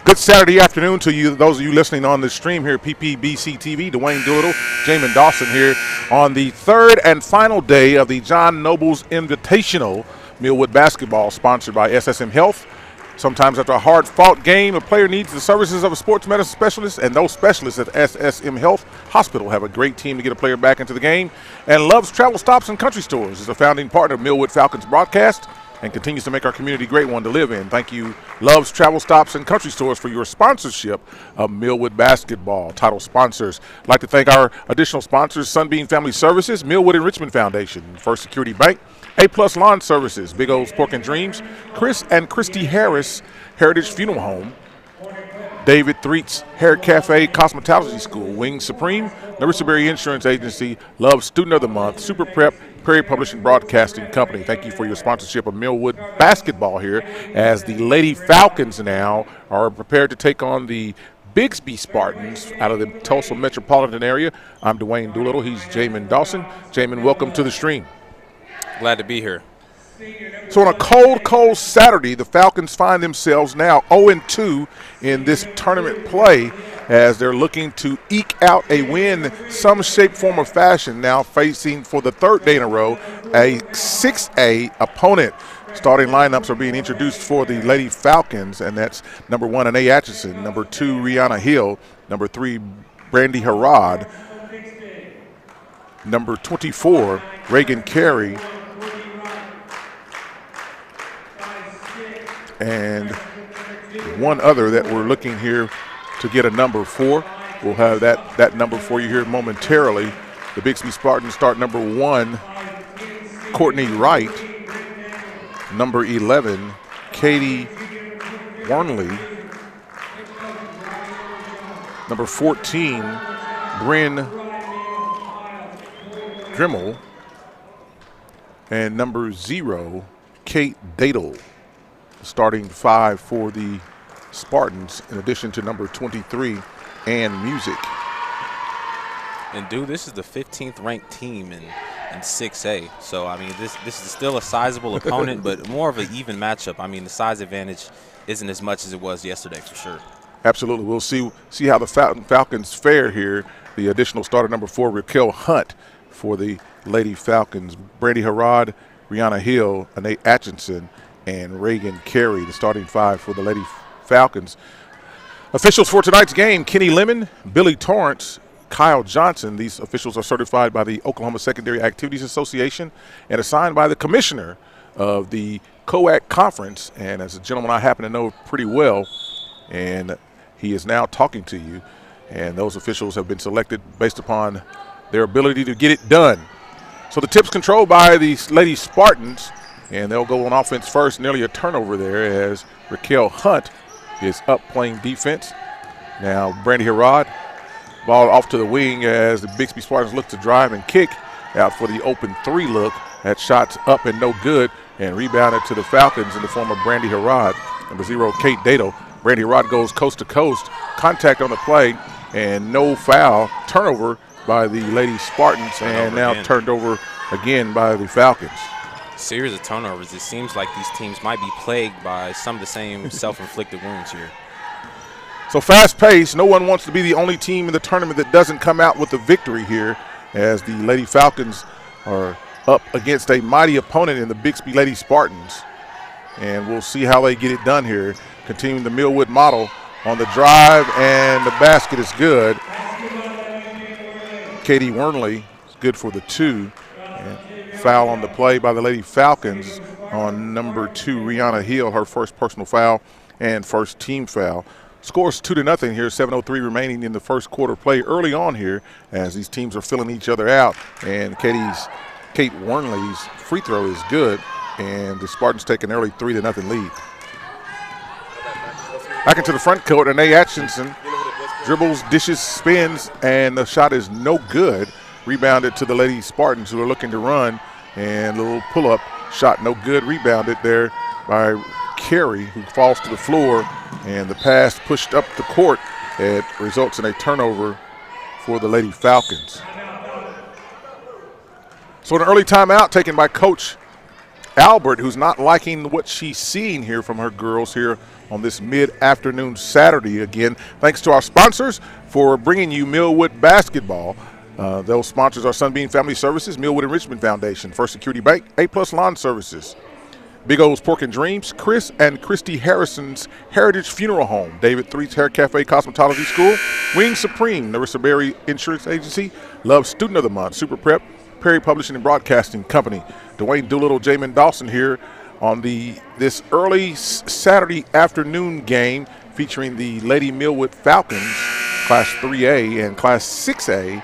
Good Saturday afternoon to you, those of you listening on the stream here at PPBC TV. Dwayne Doolittle, Jamin Dawson here on the third and final day of the John Nobles Invitational Millwood Basketball, sponsored by SSM Health. Sometimes after a hard-fought game, a player needs the services of a sports medicine specialist, and those specialists at SSM Health Hospital have a great team to get a player back into the game. And Love's Travel Stops and Country Stores is a founding partner of Millwood Falcons broadcast and continues to make our community a great one to live in. Thank you, Love's Travel Stops and Country Stores, for your sponsorship of Millwood basketball. Title sponsors. I'd like to thank our additional sponsors: Sunbeam Family Services, Millwood Enrichment Foundation, First Security Bank, A-Plus Lawn Services, Big O's Pork and Dreams, Chris and Christy Harris Heritage Funeral Home, David Threet's Hair Cafe Cosmetology School, Wings Supreme, Nursery Insurance Agency, Love Student of the Month, Super Prep, Prairie Publishing Broadcasting Company. Thank you for your sponsorship of Millwood basketball here, as the Lady Falcons now are prepared to take on the Bixby Spartans out of the Tulsa metropolitan area. I'm Dwayne Doolittle. He's Jamin Dawson. Jamin, welcome to the stream. Glad to be here. So on a cold Saturday, the Falcons find themselves now 0-2 in this tournament play, as they're looking to eke out a win some shape, form, or fashion, now facing for the third day in a row a 6A opponent. Starting lineups are being introduced for the Lady Falcons, and that's number 1, Anae Atchison, number 2, Rihanna Hill, number 3, Brandy Harrod, number 24, Reagan Carey, and one other that we're looking here to get a number for. We'll have that number for you here momentarily. The Bixby Spartans start number 1, Courtney Wright, number 11, Katie Warnley, number 14, Bryn Drimmel, and number 0, Kate Dadle. Starting 5 for the Spartans, in addition to number 23, Ann Music. And, dude, this is the 15th ranked team in 6A. So, I mean, this is still a sizable opponent, but more of an even matchup. I mean, the size advantage isn't as much as it was yesterday, for sure. Absolutely. We'll see how the Falcons fare here. The additional starter, number 4, Raquel Hunt, for the Lady Falcons. Brandy Harrod, Rihanna Hill, Anae Atchison, and Reagan Carey, the starting 5 for the Lady Falcons. Officials for tonight's game: Kenny Lemon, Billy Torrance, Kyle Johnson. These officials are certified by the Oklahoma Secondary Activities Association and assigned by the commissioner of the COAC Conference. And as a gentleman I happen to know pretty well, and he is now talking to you. And those officials have been selected based upon their ability to get it done. So the tip's controlled by the Lady Spartans, and they'll go on offense first. Nearly a turnover there, as Raquel Hunt is up playing defense. Now Brandy Harrod, ball off to the wing as the Bixby Spartans look to drive and kick out for the open 3 look. That shot's up and no good, and rebounded to the Falcons in the form of Brandy Harrod. Number 0, Kate Dadle. Brandy Harrod goes coast to coast. Contact on the play, and no foul. Turnover by the Lady Spartans, and now turned over again by the Falcons. Series of turnovers. It seems like these teams might be plagued by some of the same self-inflicted wounds here. So fast pace. No one wants to be the only team in the tournament that doesn't come out with a victory here, as the Lady Falcons are up against a mighty opponent in the Bixby Lady Spartans. And we'll see how they get it done here. Continuing the Millwood model on the drive, and the basket is good. Katie Wernley is good for the 2. And foul on the play by the Lady Falcons on number 2, Rihanna Hill, her first personal foul and first team foul. Scores 2-0 here, 7:03 remaining in the first quarter play early on here, as these teams are filling each other out. And Kate Wernley's free throw is good, and the Spartans take an early 3-0 lead. Back into the front court, Anae Atchison dribbles, dishes, spins, and the shot is no good. Rebounded to the Lady Spartans, who are looking to run, and a little pull-up shot, no good. Rebounded there by Carey, who falls to the floor, and the pass pushed up the court. It results in a turnover for the Lady Falcons. So an early timeout taken by Coach Albert, who's not liking what she's seeing here from her girls here on this mid-afternoon Saturday. Again, thanks to our sponsors for bringing you Millwood basketball. Those sponsors are Sunbeam Family Services, Millwood Enrichment Foundation, First Security Bank, A+ Lawn Services, Big O's Pork and Dreams, Chris and Christy Harrison's Heritage Funeral Home, David Threet's Hair Cafe Cosmetology School, Wing Supreme, Narissa Berry Insurance Agency, Love Student of the Month, Super Prep, Perry Publishing and Broadcasting Company. Dwayne Doolittle, Jamin Dawson here on this early Saturday afternoon game featuring the Lady Millwood Falcons, Class 3A and Class 6A,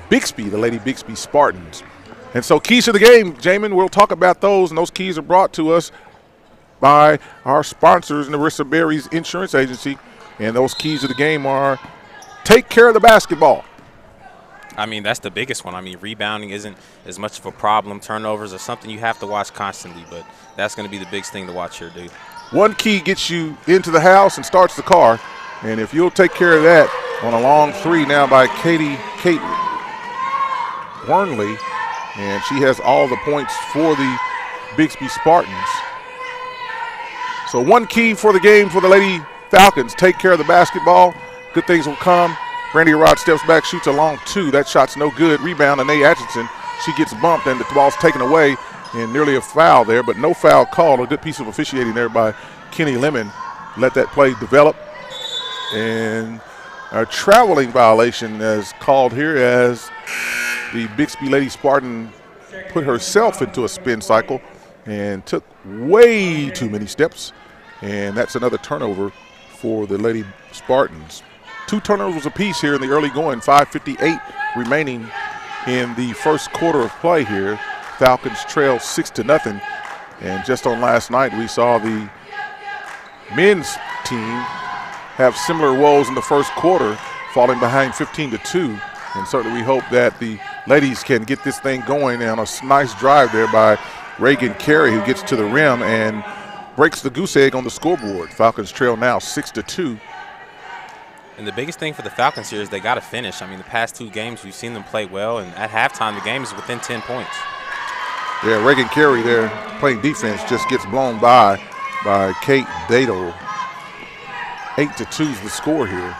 Bixby, the Lady Bixby Spartans. And so keys to the game, Jamin, we'll talk about those, and those keys are brought to us by our sponsors, Narissa Berry's Insurance Agency, and those keys to the game are take care of the basketball. I mean, that's the biggest one. I mean, rebounding isn't as much of a problem. Turnovers are something you have to watch constantly, but that's going to be the biggest thing to watch here, dude. One key gets you into the house and starts the car, and if you'll take care of that on a long three now by Kate Wernley, and she has all the points for the Bixby Spartans. So one key for the game for the Lady Falcons, take care of the basketball. Good things will come. Brandy Rod steps back, shoots a long two. That shot's no good. Rebound, Anae Atchison. She gets bumped, and the ball's taken away, and nearly a foul there, but no foul called. A good piece of officiating there by Kenny Lemon. Let that play develop. And a traveling violation is called here as the Bixby Lady Spartan put herself into a spin cycle and took way too many steps. And that's another turnover for the Lady Spartans. 2 turnovers apiece here in the early going, 5:58 remaining in the first quarter of play here. Falcons trail 6-0. And just on last night, we saw the men's team have similar woes in the first quarter, falling behind 15-2. And certainly we hope that the ladies can get this thing going, and a nice drive there by Reagan Carey, who gets to the rim and breaks the goose egg on the scoreboard. Falcons trail now 6-2. And the biggest thing for the Falcons here is they got to finish. I mean, the past 2 games, we've seen them play well, and at halftime, the game is within 10 points. Yeah, Reagan Carey there playing defense just gets blown by Kate Dado. 8-2 is the score here.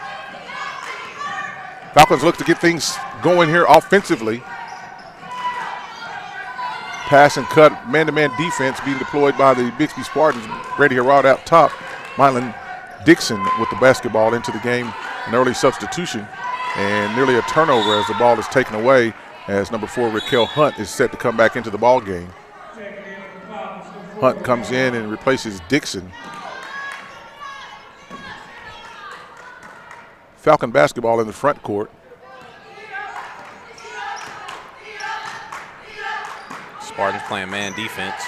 Falcons look to get things going here offensively. Pass and cut, man-to-man defense being deployed by the Bixby Spartans. Brady Harrod out top. Mylan Dixon with the basketball into the game. An early substitution and nearly a turnover as the ball is taken away as number 4 Raquel Hunt is set to come back into the ball game. Hunt comes in and replaces Dixon. Falcon basketball in the front court. Spartans playing man defense.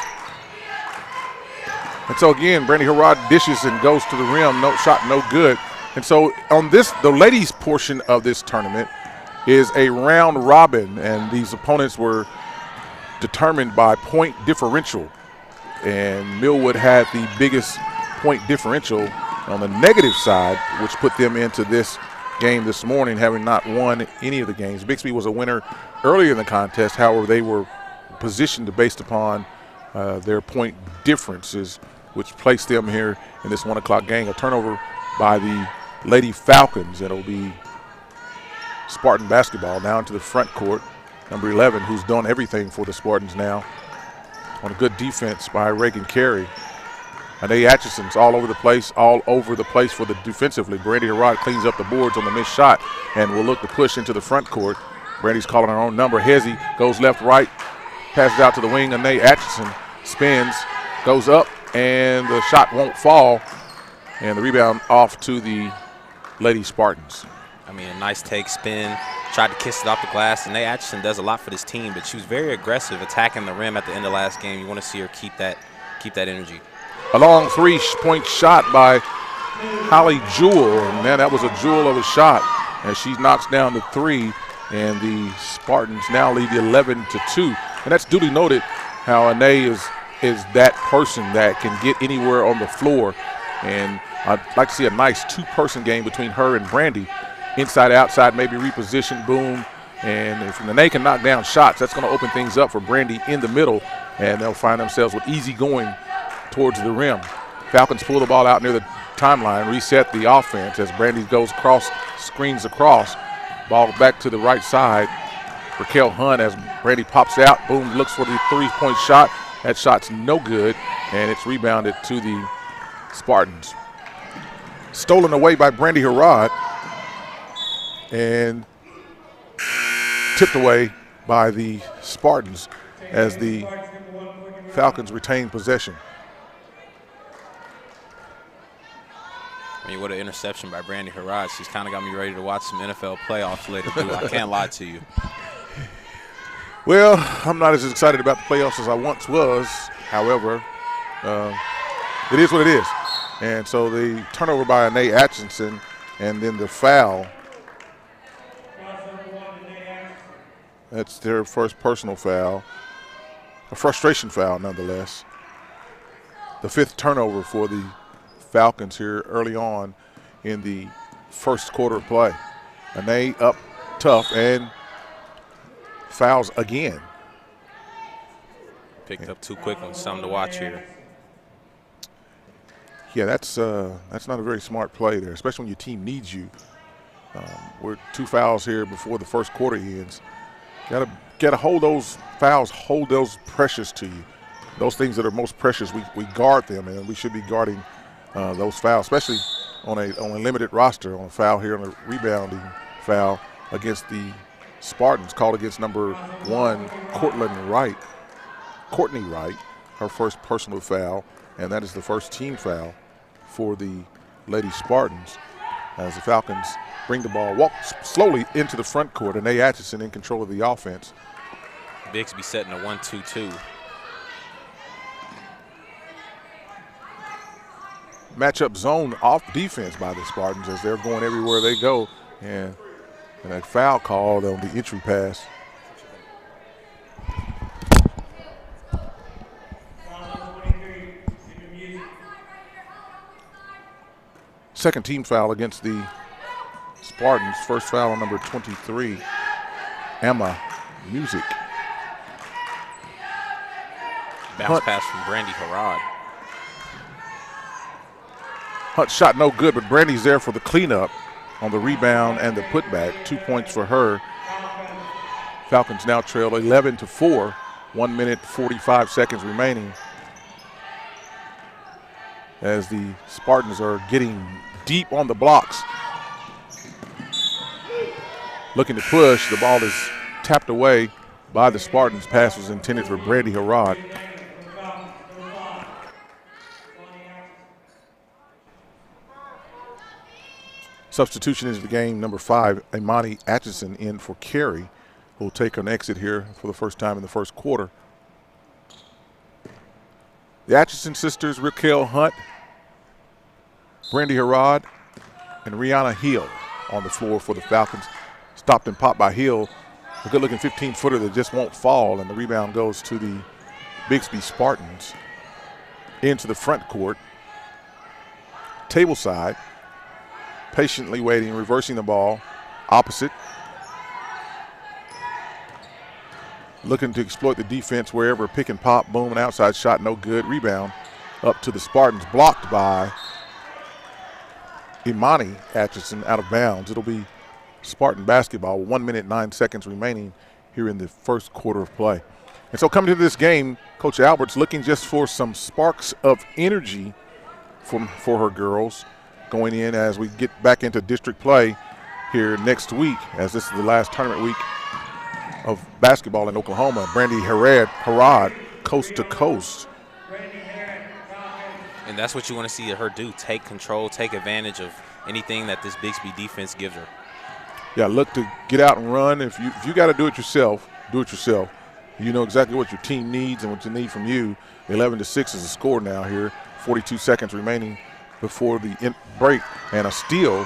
And so again, Brandy Harrod dishes and goes to the rim. No shot, no good. And so on this, the ladies portion of this tournament is a round robin, and these opponents were determined by point differential. And Millwood had the biggest point differential on the negative side, which put them into this game this morning, having not won any of the games. Bixby was a winner earlier in the contest. However, they were positioned based upon their point differences, which placed them here in this 1 o'clock game. A turnover by the Lady Falcons. It'll be Spartan basketball now into the front court. Number 11, who's done everything for the Spartans now, on a good defense by Reagan Carey. Anae Atchison's all over the place for the defensively. Brandy Harrod cleans up the boards on the missed shot and will look to push into the front court. Brandy's calling her own number. Hezzy goes left, right, passes out to the wing. Anae Atchison spins, goes up, and the shot won't fall. And the rebound off to the Lady Spartans. I mean, a nice take, spin, tried to kiss it off the glass. Anae Atchison does a lot for this team, but she was very aggressive attacking the rim at the end of last game. You want to see her keep that energy. A long 3-point shot by Holly Jewell, and man, that was a jewel of a shot as she knocks down the 3, and the Spartans now lead 11-2. And that's duly noted how Anae is that person that can get anywhere on the floor, and I'd like to see a nice 2-person game between her and Brandy. Inside, outside, maybe reposition, boom, And if Nene can knock down shots, that's going to open things up for Brandy in the middle, and they'll find themselves with easy going towards the rim. Falcons pull the ball out near the timeline, reset the offense as Brandy goes cross, screens across. Ball back to the right side. Raquel Hunt as Brandy pops out. Boom, looks for the three-point shot. That shot's no good, and it's rebounded to the Spartans. Stolen away by Brandy Harrod and tipped away by the Spartans as the Falcons retain possession. I mean, what an interception by Brandy Harrod. She's kind of got me ready to watch some NFL playoffs later, too. I can't lie to you. Well, I'm not as excited about the playoffs as I once was. However, it is what it is. And so the turnover by Anae Atchison and then the foul. That's their first personal foul. A frustration foul, nonetheless. The fifth turnover for the Falcons here early on in the first quarter of play. Anae up tough and fouls again. Picked up too quick on something to watch here. Yeah, that's not a very smart play there, especially when your team needs you. We're 2 fouls here before the first quarter ends. Gotta hold those fouls, hold those precious to you. Those things that are most precious, we guard them, and we should be guarding those fouls, especially on a limited roster. On a foul here, on a rebounding foul against the Spartans, called against number 1, Courtney Wright, her first personal foul, and that is the first team foul for the Lady Spartans as the Falcons bring the ball, walk slowly into the front court, and Anae Atchison in control of the offense. Bixby setting a 1-2-2. Matchup zone off defense by the Spartans as they're going everywhere they go, and a foul called on the entry pass. Second team foul against the Spartans. First foul on number 23, Emma Music. Bounce pass from Brandy Harrod. Hunt shot no good, but Brandy's there for the cleanup on the rebound and the putback. 2 points for her. Falcons now trail 11-4. 1 minute, 45 seconds remaining as the Spartans are getting deep on the blocks. Looking to push. The ball is tapped away by the Spartans. Pass was intended for Brandy Harrod. Substitution into the game, number 5, Imani Atchison in for Carey, who will take an exit here for the first time in the first quarter. The Atchison sisters, Raquel Hunt, Brandy Harrod, and Rihanna Hill on the floor for the Falcons. Stopped and popped by Hill, a good-looking 15-footer that just won't fall, and the rebound goes to the Bixby Spartans. Into the front court, table side. Patiently waiting, reversing the ball, opposite. Looking to exploit the defense wherever, pick and pop, boom, an outside shot, no good. Rebound up to the Spartans, blocked by Imani Atchison, out of bounds. It'll be Spartan basketball with 1 minute, 9 seconds remaining here in the first quarter of play. And so coming to this game, Coach Albert's looking just for some sparks of energy for her girls going in as we get back into district play here next week, as this is the last tournament week of basketball in Oklahoma. Brandy Harrod, coast to coast. And that's what you want to see her do, take control, take advantage of anything that this Bixby defense gives her. Yeah, look to get out and run. If you got to do it yourself, do it yourself. You know exactly what your team needs and what you need from you. 11-6 is the score now here. 42 seconds remaining before the break, and a steal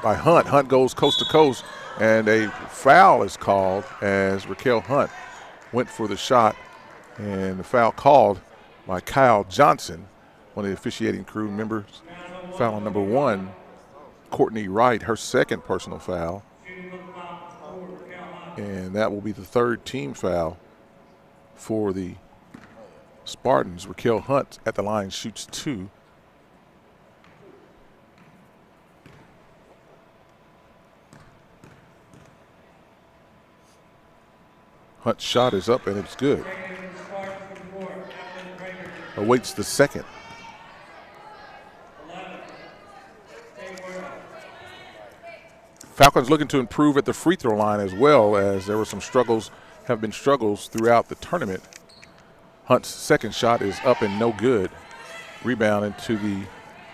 by Hunt. Hunt goes coast to coast, and a foul is called as Raquel Hunt went for the shot, and the foul called by Kyle Johnson, one of the officiating crew members. Foul on number 1, Courtney Wright, her second personal foul. And that will be the third team foul for the Spartans. Raquel Hunt at the line shoots 2. Hunt's shot is up and it's good. Awaits the second. Falcons looking to improve at the free throw line as well, as there were some struggles, have been struggles throughout the tournament. Hunt's second shot is up and no good. Rebound into the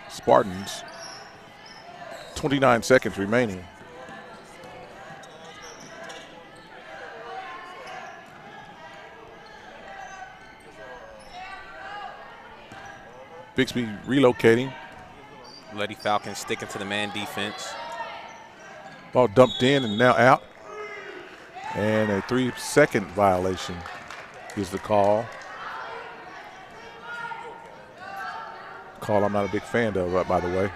Spartans. 29 seconds remaining. Bixby relocating. Lady Falcons sticking to the man defense. Ball dumped in and now out. And a 3-second violation is the call. Call I'm not a big fan of, by the way.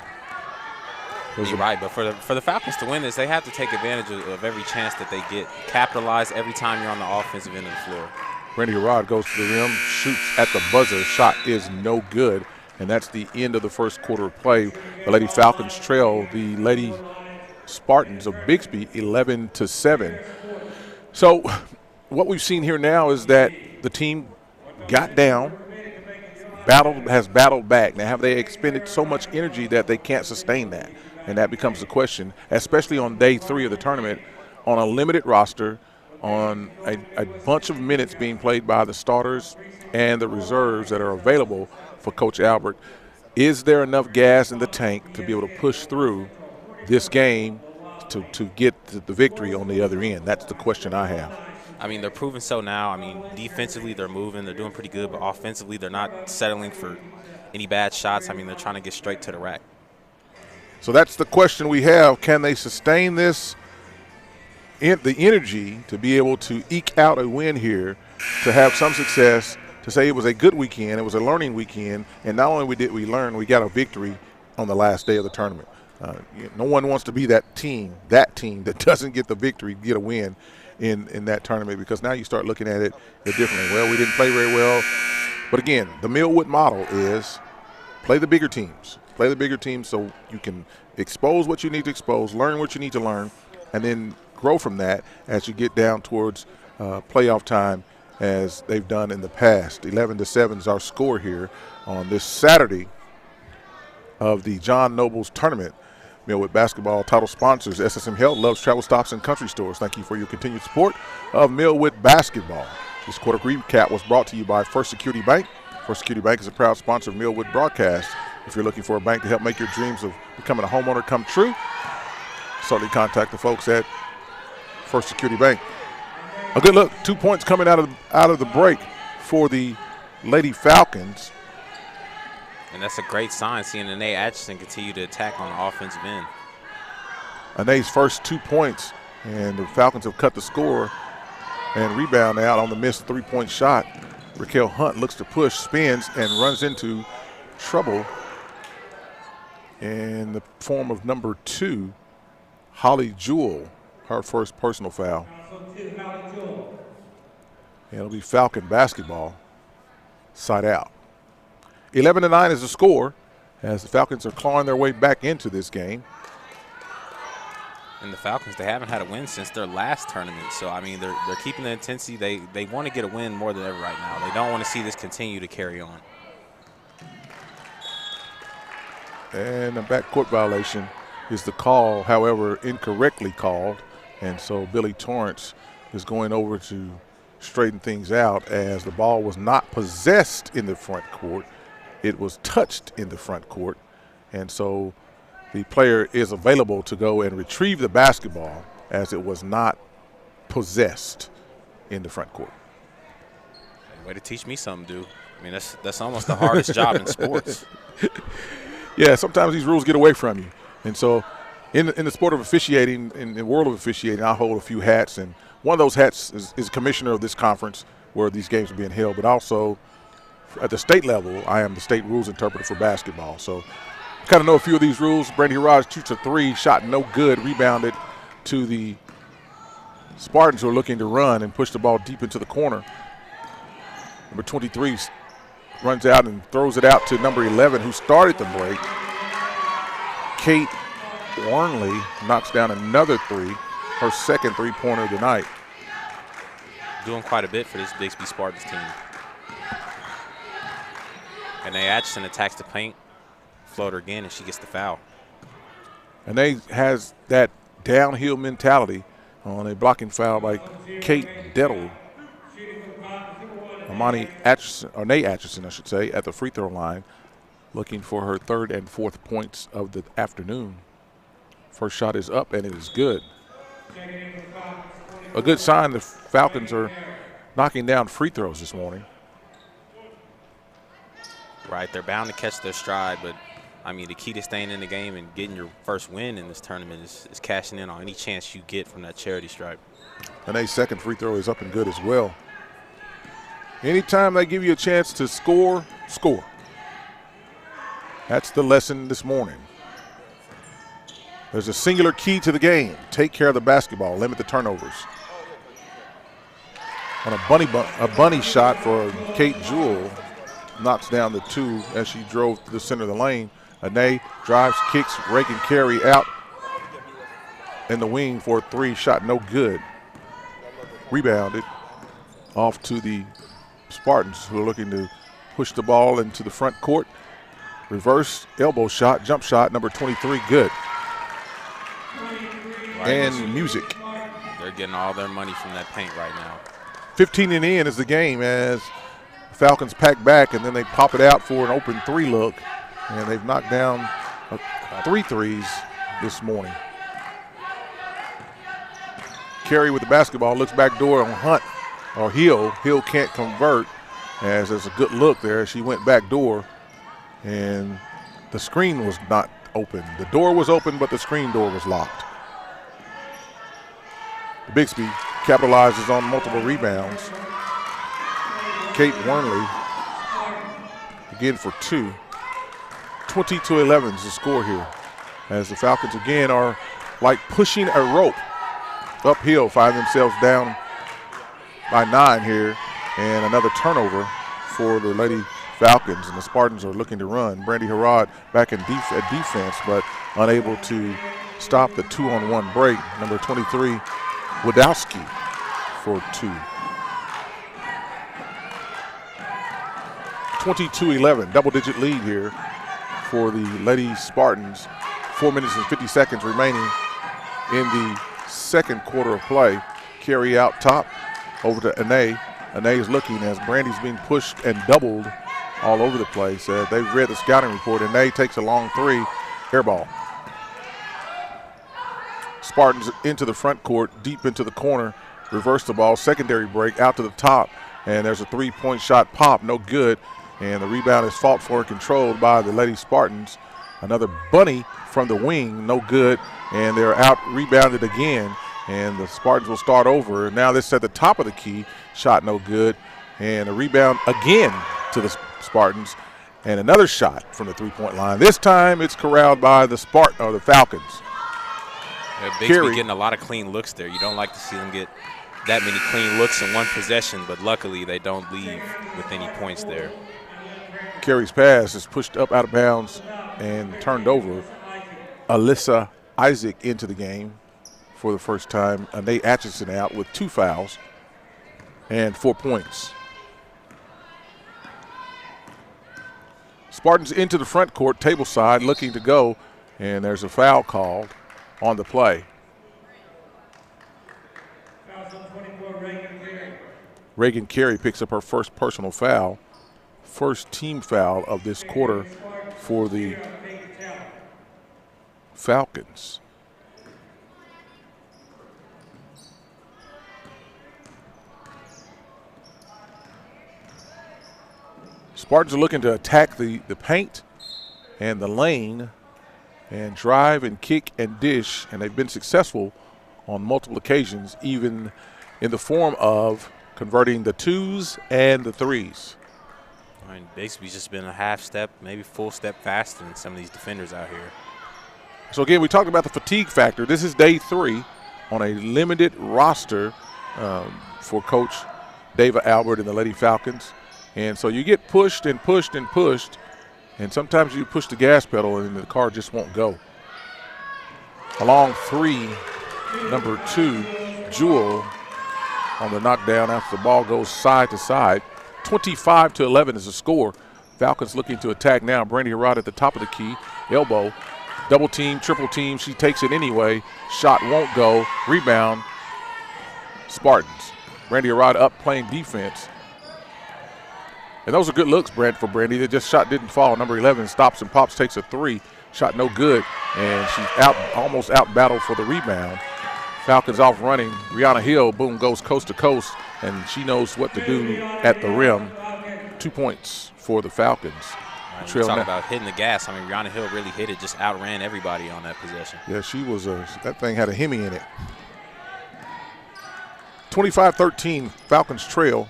You're right, but for the Falcons to win this, they have to take advantage of every chance that they get. Capitalize every time you're on the offensive end of the floor. Brandy Harrod goes to the rim, shoots at the buzzer. Shot is no good. And that's the end of the first quarter of play. The Lady Falcons trail the Lady Spartans of Bixby 11-7. So what we've seen here now is that the team got down, has battled back. Now, have they expended so much energy that they can't sustain that? And that becomes the question, especially on day 3 of the tournament, on a limited roster, on a bunch of minutes being played by the starters and the reserves that are available for Coach Albert. Is there enough gas in the tank to be able to push through this game to get the victory on the other end? That's the question I have. I mean, they're proving so now. I mean, defensively they're moving, they're doing pretty good, but offensively they're not settling for any bad shots. I mean, they're trying to get straight to the rack. So that's the question we have. Can they sustain this, the energy to be able to eke out a win here, to have some success, to say it was a good weekend, it was a learning weekend, and not only did we learn, we got a victory on the last day of the tournament. No one wants to be that team that doesn't get the victory, get a win in that tournament, because now you start looking at it differently. Well, we didn't play very well. But again, the Millwood model is play the bigger teams. Play the bigger teams so you can expose what you need to expose, learn what you need to learn, and then grow from that as you get down towards playoff time, as they've done in the past. 11-7 is our score here on this Saturday of the John Nobles Tournament. Millwood Basketball title sponsors SSM Health, Loves Travel Stops and Country Stores. Thank you for your continued support of Millwood Basketball. This quarter recap was brought to you by First Security Bank. First Security Bank is a proud sponsor of Millwood Broadcast. If you're looking for a bank to help make your dreams of becoming a homeowner come true, certainly contact the folks at First Security Bank. A good look, 2 points coming out of the break for the Lady Falcons. And that's a great sign, seeing Anae Atchison continue to attack on the offensive end. Anae's first 2 points, and the Falcons have cut the score and rebound out on the missed 3-point shot. Raquel Hunt looks to push, spins, and runs into trouble in the form of number 2, Holly Jewell, her first personal foul. And it'll be Falcon basketball, side out. 11-9 is the score as the Falcons are clawing their way back into this game. And the Falcons, they haven't had a win since their last tournament. So, I mean, they're keeping the intensity. They want to get a win more than ever right now. They don't want to see this continue to carry on. And a backcourt violation is the call, however, incorrectly called. And so Billy Torrance is going over to straighten things out, as the ball was not possessed in the front court. It was touched in the front court. And so the player is available to go and retrieve the basketball, as it was not possessed in the front court. Way to teach me something, dude. I mean, that's almost the hardest job in sports. Yeah, sometimes these rules get away from you. And so in the sport of officiating, in the world of officiating, I hold a few hats. And one of those hats is commissioner of this conference where these games are being held. But also at the state level, I am the state rules interpreter for basketball. So I kind of know a few of these rules. Brandy Harrod shoots a 3, shot no good, rebounded to the Spartans who are looking to run and push the ball deep into the corner. Number 23 runs out and throws it out to number 11, who started the break. Kate Warnley knocks down another three, her second three-pointer of the night. Doing quite a bit for this Bixby Spartans team. And Atchison attacks the paint, floater again, and she gets the foul. And they has that downhill mentality on a blocking foul by Kate Dettle. Nate Atchison, I should say, at the free throw line, looking for her third and fourth points of the afternoon. First shot is up, and it is good. A good sign the Falcons are knocking down free throws this morning. Right, they're bound to catch their stride, but, I mean, the key to staying in the game and getting your first win in this tournament is cashing in on any chance you get from that charity stripe. Nate's second free throw is up and good as well. Anytime they give you a chance to score, score. That's the lesson this morning. There's a singular key to the game. Take care of the basketball, limit the turnovers. On a bunny shot for Kate Jewell, knocks down the two as she drove to the center of the lane. Ane drives, kicks, rake and carry out in the wing for a three, shot no good. Rebounded off to the Spartans, who are looking to push the ball into the front court. Reverse elbow shot, jump shot, number 23, good. Right. And music. They're getting all their money from that paint right now. 15 and in is the game as Falcons pack back, and then they pop it out for an open three look. And they've knocked down three threes this morning. Carey with the basketball, looks back door on Hunt or Hill. Hill can't convert, as there's a good look there. She went back door, and the screen was not open. The door was open, but the screen door was locked. Bixby capitalizes on multiple rebounds. Kate Warnley again for two. 20-11 is the score here, as the Falcons again are like pushing a rope uphill, find themselves down by 9 here, and another turnover for the Lady Falcons, and the Spartans are looking to run. Brandy Harrod back in at defense, but unable to stop the 2-on-1 break. Number 23, Wadowski for two. 22-11, double-digit lead here for the Lady Spartans. 4 minutes and 50 seconds remaining in the second quarter of play. Carry out top over to Ane. Ane is looking as Brandy's being pushed and doubled all over the place. They've read the scouting report. Ane takes a long three, air ball. Spartans into the front court, deep into the corner, reverse the ball, secondary break out to the top, and there's a three-point shot pop, no good, and the rebound is fought for and controlled by the Lady Spartans. Another bunny from the wing, no good, and they're out rebounded again, and the Spartans will start over. Now this at the top of the key, shot no good, and a rebound again to the Spartans, and another shot from the three-point line. This time it's corralled by the Falcons. Yeah, Bixby getting a lot of clean looks there. You don't like to see them get that many clean looks in one possession, but luckily they don't leave with any points there. Carey's pass is pushed up out of bounds and turned over. Alyssa Isaac into the game for the first time. Nate Atchison out with 2 fouls and 4 points. Spartans into the front court, table side, looking to go, and there's a foul called on the play. Reagan Carey picks up her first personal foul, first team foul of this quarter for the Falcons. Spartans are looking to attack the paint and the lane and drive and kick and dish, and they've been successful on multiple occasions, even in the form of converting the 2s and the 3s. I mean, Bixby's just been a half step, maybe full step faster than some of these defenders out here. So again, we talked about the fatigue factor. This is day 3 on a limited roster for Coach David Albert and the Lady Falcons. And so you get pushed and pushed and pushed, and sometimes you push the gas pedal and the car just won't go. Along 3, number 2, Jewel on the knockdown after the ball goes side to side. 25-11 is the score. Falcons looking to attack now. Brandy Harrod at the top of the key. Elbow. Double team, triple team. She takes it anyway. Shot won't go. Rebound. Spartans. Brandy Harrod up playing defense. And those are good looks, for Brandy. The just shot didn't fall. Number 11 stops and pops, takes a 3. Shot no good. And she's almost out battled for the rebound. Falcons off running. Rihanna Hill, boom, goes coast to coast. And she knows what to do at the rim. 2 points for the Falcons. Right, we're talking about hitting the gas. I mean, Rihanna Hill really hit it, just outran everybody on that possession. Yeah, she was that thing had a Hemi in it. 25-13, Falcons trail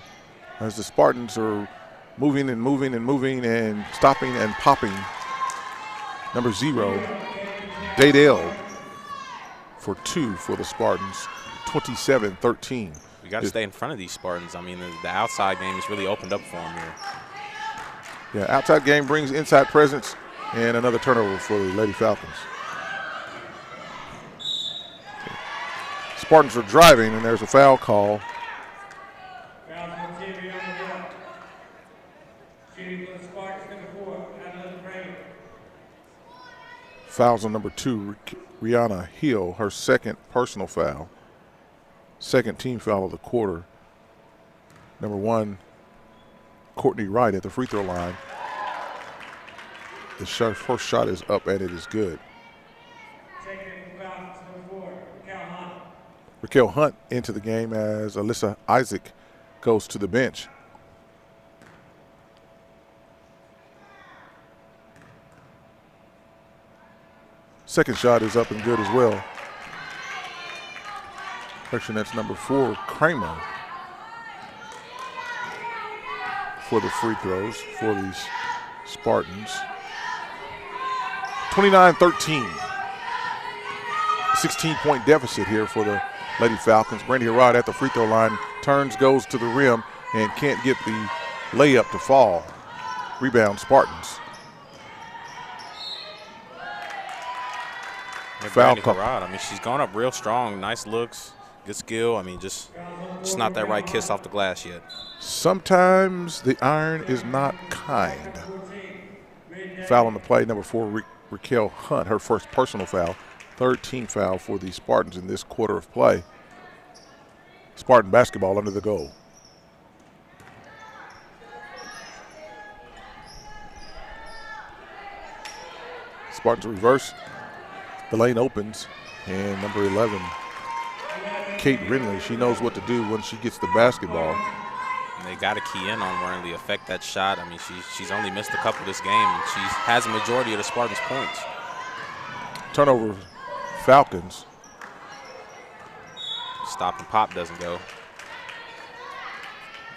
as the Spartans are moving and moving and moving and stopping and popping. Number 0, Dadell for 2 for the Spartans, 27-13. We got to stay in front of these Spartans. I mean, the outside game has really opened up for them here. Yeah, outside game brings inside presence, and another turnover for the Lady Falcons. Spartans are driving, and there's a foul call. Fouls on number 2, Rihanna Hill, her second personal foul. Second team foul of the quarter. Number 1, Courtney Wright at the free throw line. The first shot is up and it is good. Raquel Hunt into the game as Alyssa Isaac goes to the bench. Second shot is up and good as well. Actually, that's number 4, Kramer, for the free throws for these Spartans. 29-13. 16-point deficit here for the Lady Falcons. Brandy Harrod at the free throw line, turns, goes to the rim, and can't get the layup to fall. Rebound, Spartans. Foul call. I mean, she's gone up real strong. Nice looks, good skill. I mean, just not that right kiss off the glass yet. Sometimes the iron is not kind. Foul on the play, number 4, Raquel Hunt, her first personal foul. Third team foul for the Spartans in this quarter of play. Spartan basketball under the goal. Spartans reverse. The lane opens, and number 11, Kate Renley, she knows what to do when she gets the basketball. And they got to key in on Renley, affect that shot. I mean, she's only missed a couple this game, and she has a majority of the Spartans' points. Turnover, Falcons. Stop and pop doesn't go.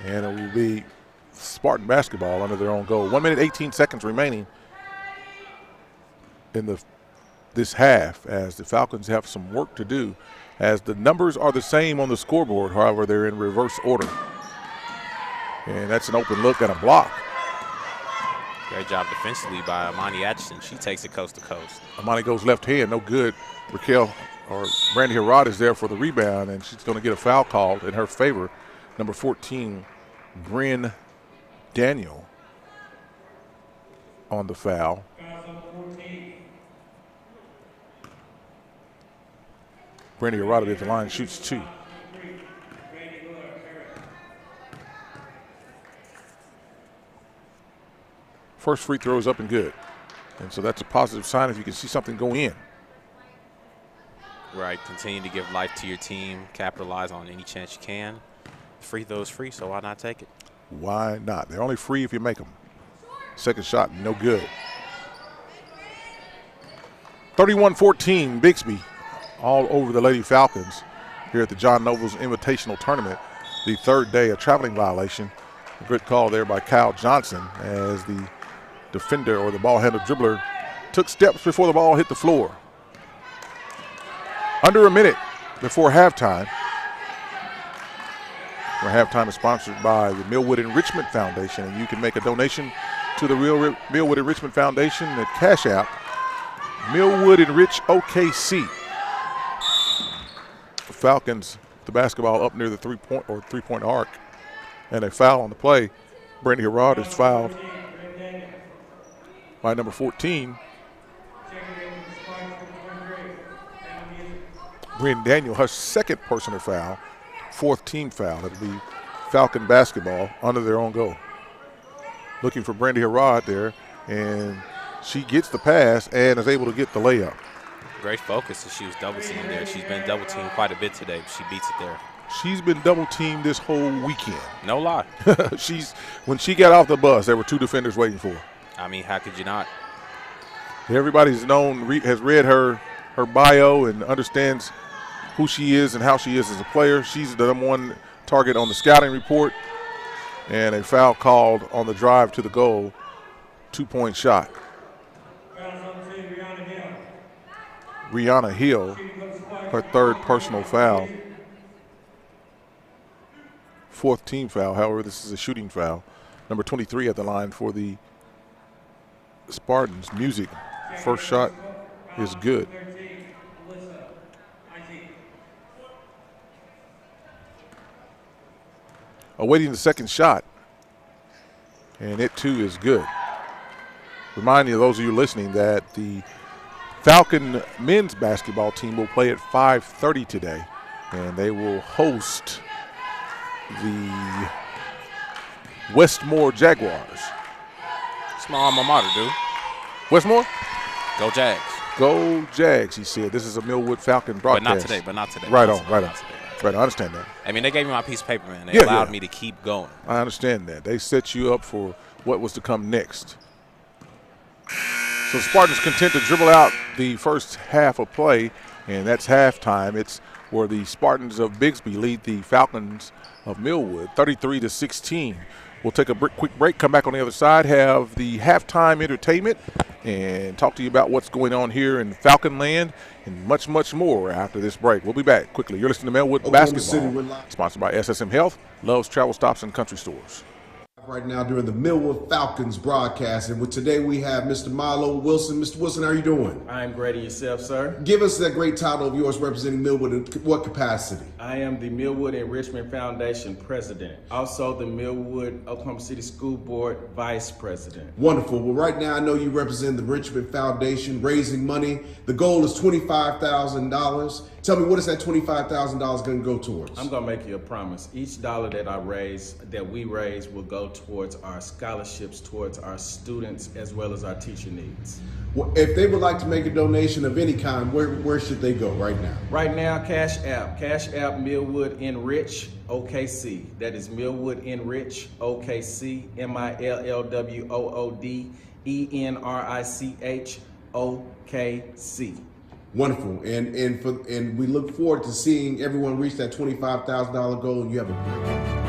And it will be Spartan basketball under their own goal. 1 minute, 18 seconds remaining in this half, as the Falcons have some work to do, as the numbers are the same on the scoreboard. However, they're in reverse order. And that's an open look and a block. Great job defensively by Amani Atchison. She takes it coast to coast. Amani goes left hand, no good. Brandy Harrod is there for the rebound, and she's going to get a foul called in her favor. Number 14, Bryn Daniel on the foul. Brandy Harrod at the line, shoots 2. First free throw is up and good. And so that's a positive sign if you can see something go in. Right, continue to give life to your team, capitalize on any chance you can. Free throw is free, so why not take it? Why not? They're only free if you make them. Second shot, no good. 31-14, Bixby all over the Lady Falcons here at the John Nobles Invitational Tournament. The third day, a traveling violation. A good call there by Kyle Johnson as the defender or the ball handler dribbler took steps before the ball hit the floor. Under a minute before halftime. Where halftime is sponsored by the Millwood Enrichment Foundation, and you can make a donation to the Millwood Enrichment Foundation at Cash App, Millwood Enrich OKC. The Falcons, the basketball up near the three-point arc, and a foul on the play. Brandy Harrod is fouled by number 14. Brian Daniel, her second personal foul, fourth team foul. It'll be Falcon basketball under their own goal. Looking for Brandy Harrod there, and she gets the pass and is able to get the layup. Great focus as she was double teamed there. She's been double teamed quite a bit today, but she beats it there. She's been double teamed this whole weekend. No lie. When she got off the bus, there were two defenders waiting for her. I mean, how could you not? Everybody's has read her bio and understands who she is and how she is as a player. She's the number one target on the scouting report, and a foul called on the drive to the goal, 2-point shot. Rihanna Hill, her third personal foul. Fourth team foul, however, this is a shooting foul. Number 23 at the line for the Spartans. Music, first shot is good. Awaiting the second shot, and it too is good. Remind you, those of you listening, that the Falcon men's basketball team will play at 5:30 today, and they will host the Westmore Jaguars. It's my alma mater, dude. Westmore? Go Jags. Go Jags, he said. This is a Millwood Falcon broadcast. But not today. Right on. Right, I understand that. I mean, they gave me my piece of paper, man. They allowed me to keep going. I understand that. They set you up for what was to come next. So the Spartans content to dribble out the first half of play, and that's halftime. It's where the Spartans of Bigsby lead the Falcons of Millwood, 33-16. We'll take a quick break, come back on the other side, have the halftime entertainment, and talk to you about what's going on here in Falcon Land and much, much more after this break. We'll be back quickly. You're listening to Millwood Basketball, sponsored by SSM Health, Love's Travel Stops and Country Stores. Right now during the Millwood Falcons broadcast, and with today we have Mr. Milo Wilson. Mr. Wilson, how are you doing? I'm great. And yourself, sir? Give us that great title of yours representing Millwood in what capacity? I am the Millwood Enrichment Foundation president, also the Millwood Oklahoma City School Board vice president. Wonderful. Well, right now I know you represent the Enrichment Foundation, raising money. The goal is $25,000. Tell me, what is that $25,000 going to go towards? I'm going to make you a promise. Each dollar that we raise will go towards our scholarships, towards our students, as well as our teacher needs. Well, if they would like to make a donation of any kind, where should they go right now? Right now, Cash App Millwood Enrich OKC. That is Millwood Enrich OKC, MILLWOOD ENRICH OKC. Wonderful, and we look forward to seeing everyone reach that $25,000 goal. And you have a great.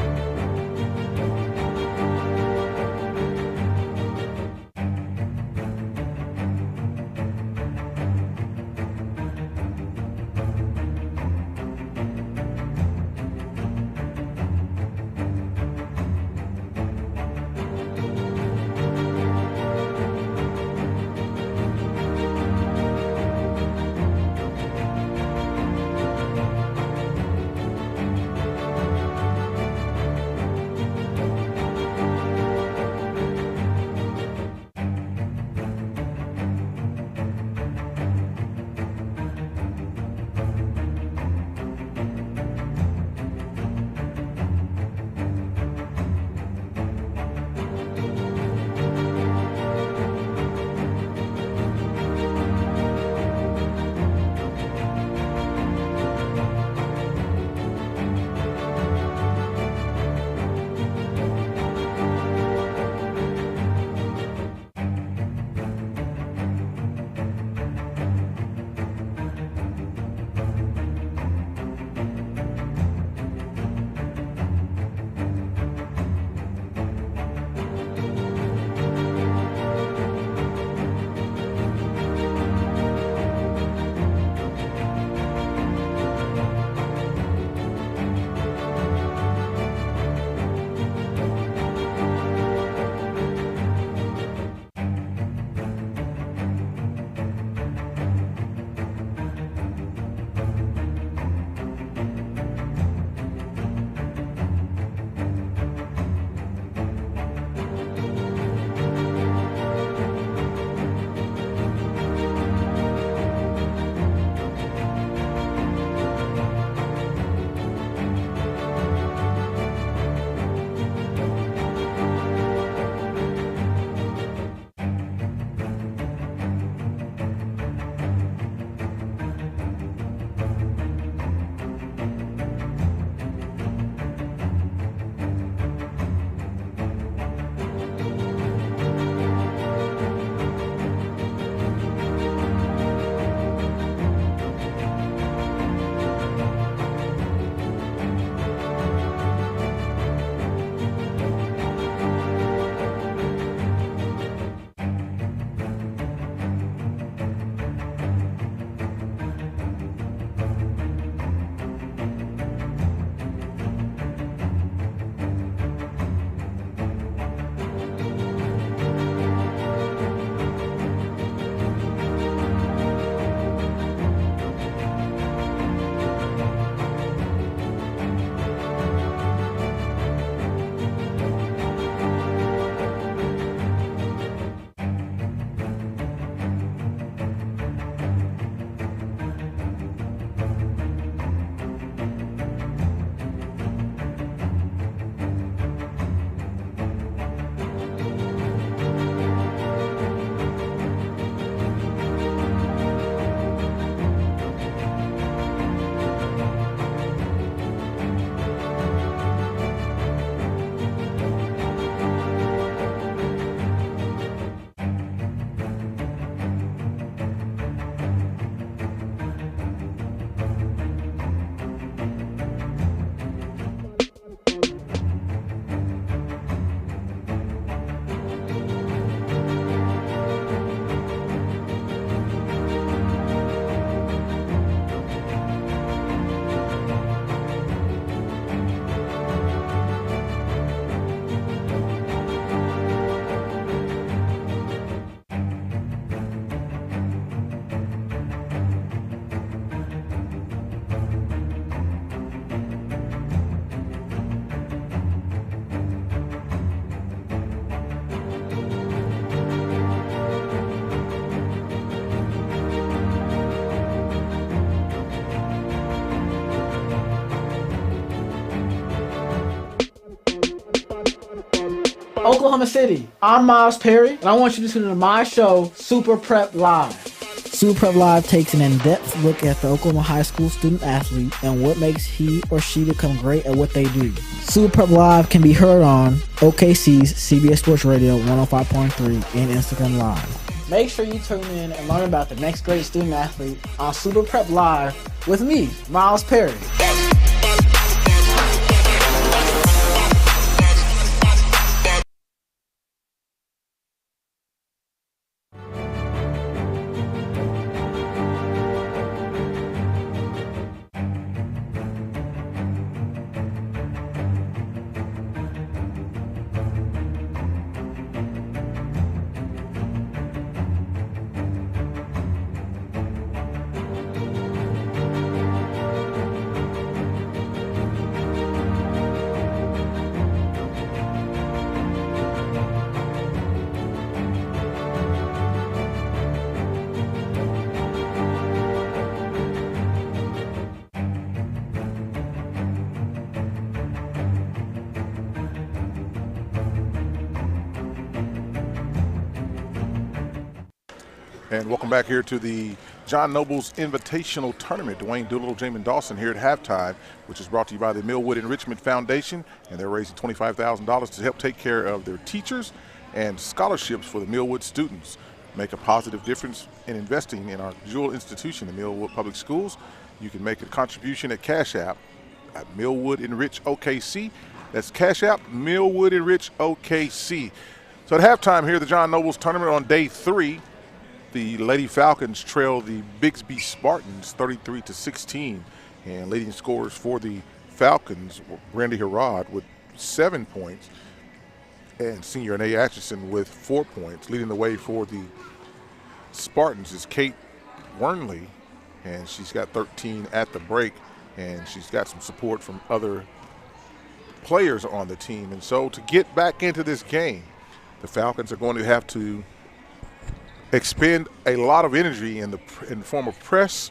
Oklahoma City, I'm Miles Perry, and I want you to tune into my show, Super Prep Live. Super Prep Live takes an in-depth look at the Oklahoma high school student athlete and what makes he or she become great at what they do. Super Prep Live can be heard on OKC's CBS Sports Radio 105.3 and Instagram Live. Make sure you tune in and learn about the next great student athlete on Super Prep Live with me, Miles Perry. And welcome back here to the John Nobles Invitational Tournament. Dwayne Doolittle, Jamin Dawson here at halftime, which is brought to you by the Millwood Enrichment Foundation, and they're raising $25,000 to help take care of their teachers and scholarships for the Millwood students. Make a positive difference in investing in our jewel institution, the Millwood Public Schools. You can make a contribution at Cash App at Millwood Enrich OKC. That's Cash App, Millwood Enrich OKC. So at halftime here, the John Nobles Tournament on day 3. The Lady Falcons trail the Bixby Spartans 33-16, and leading scorers for the Falcons, Brandy Harrod with 7 points, and senior Anae Atchison with 4 points. Leading the way for the Spartans is Kate Wernley, and she's got 13 at the break, and she's got some support from other players on the team. And so to get back into this game, the Falcons are going to have to expend a lot of energy in the form of press,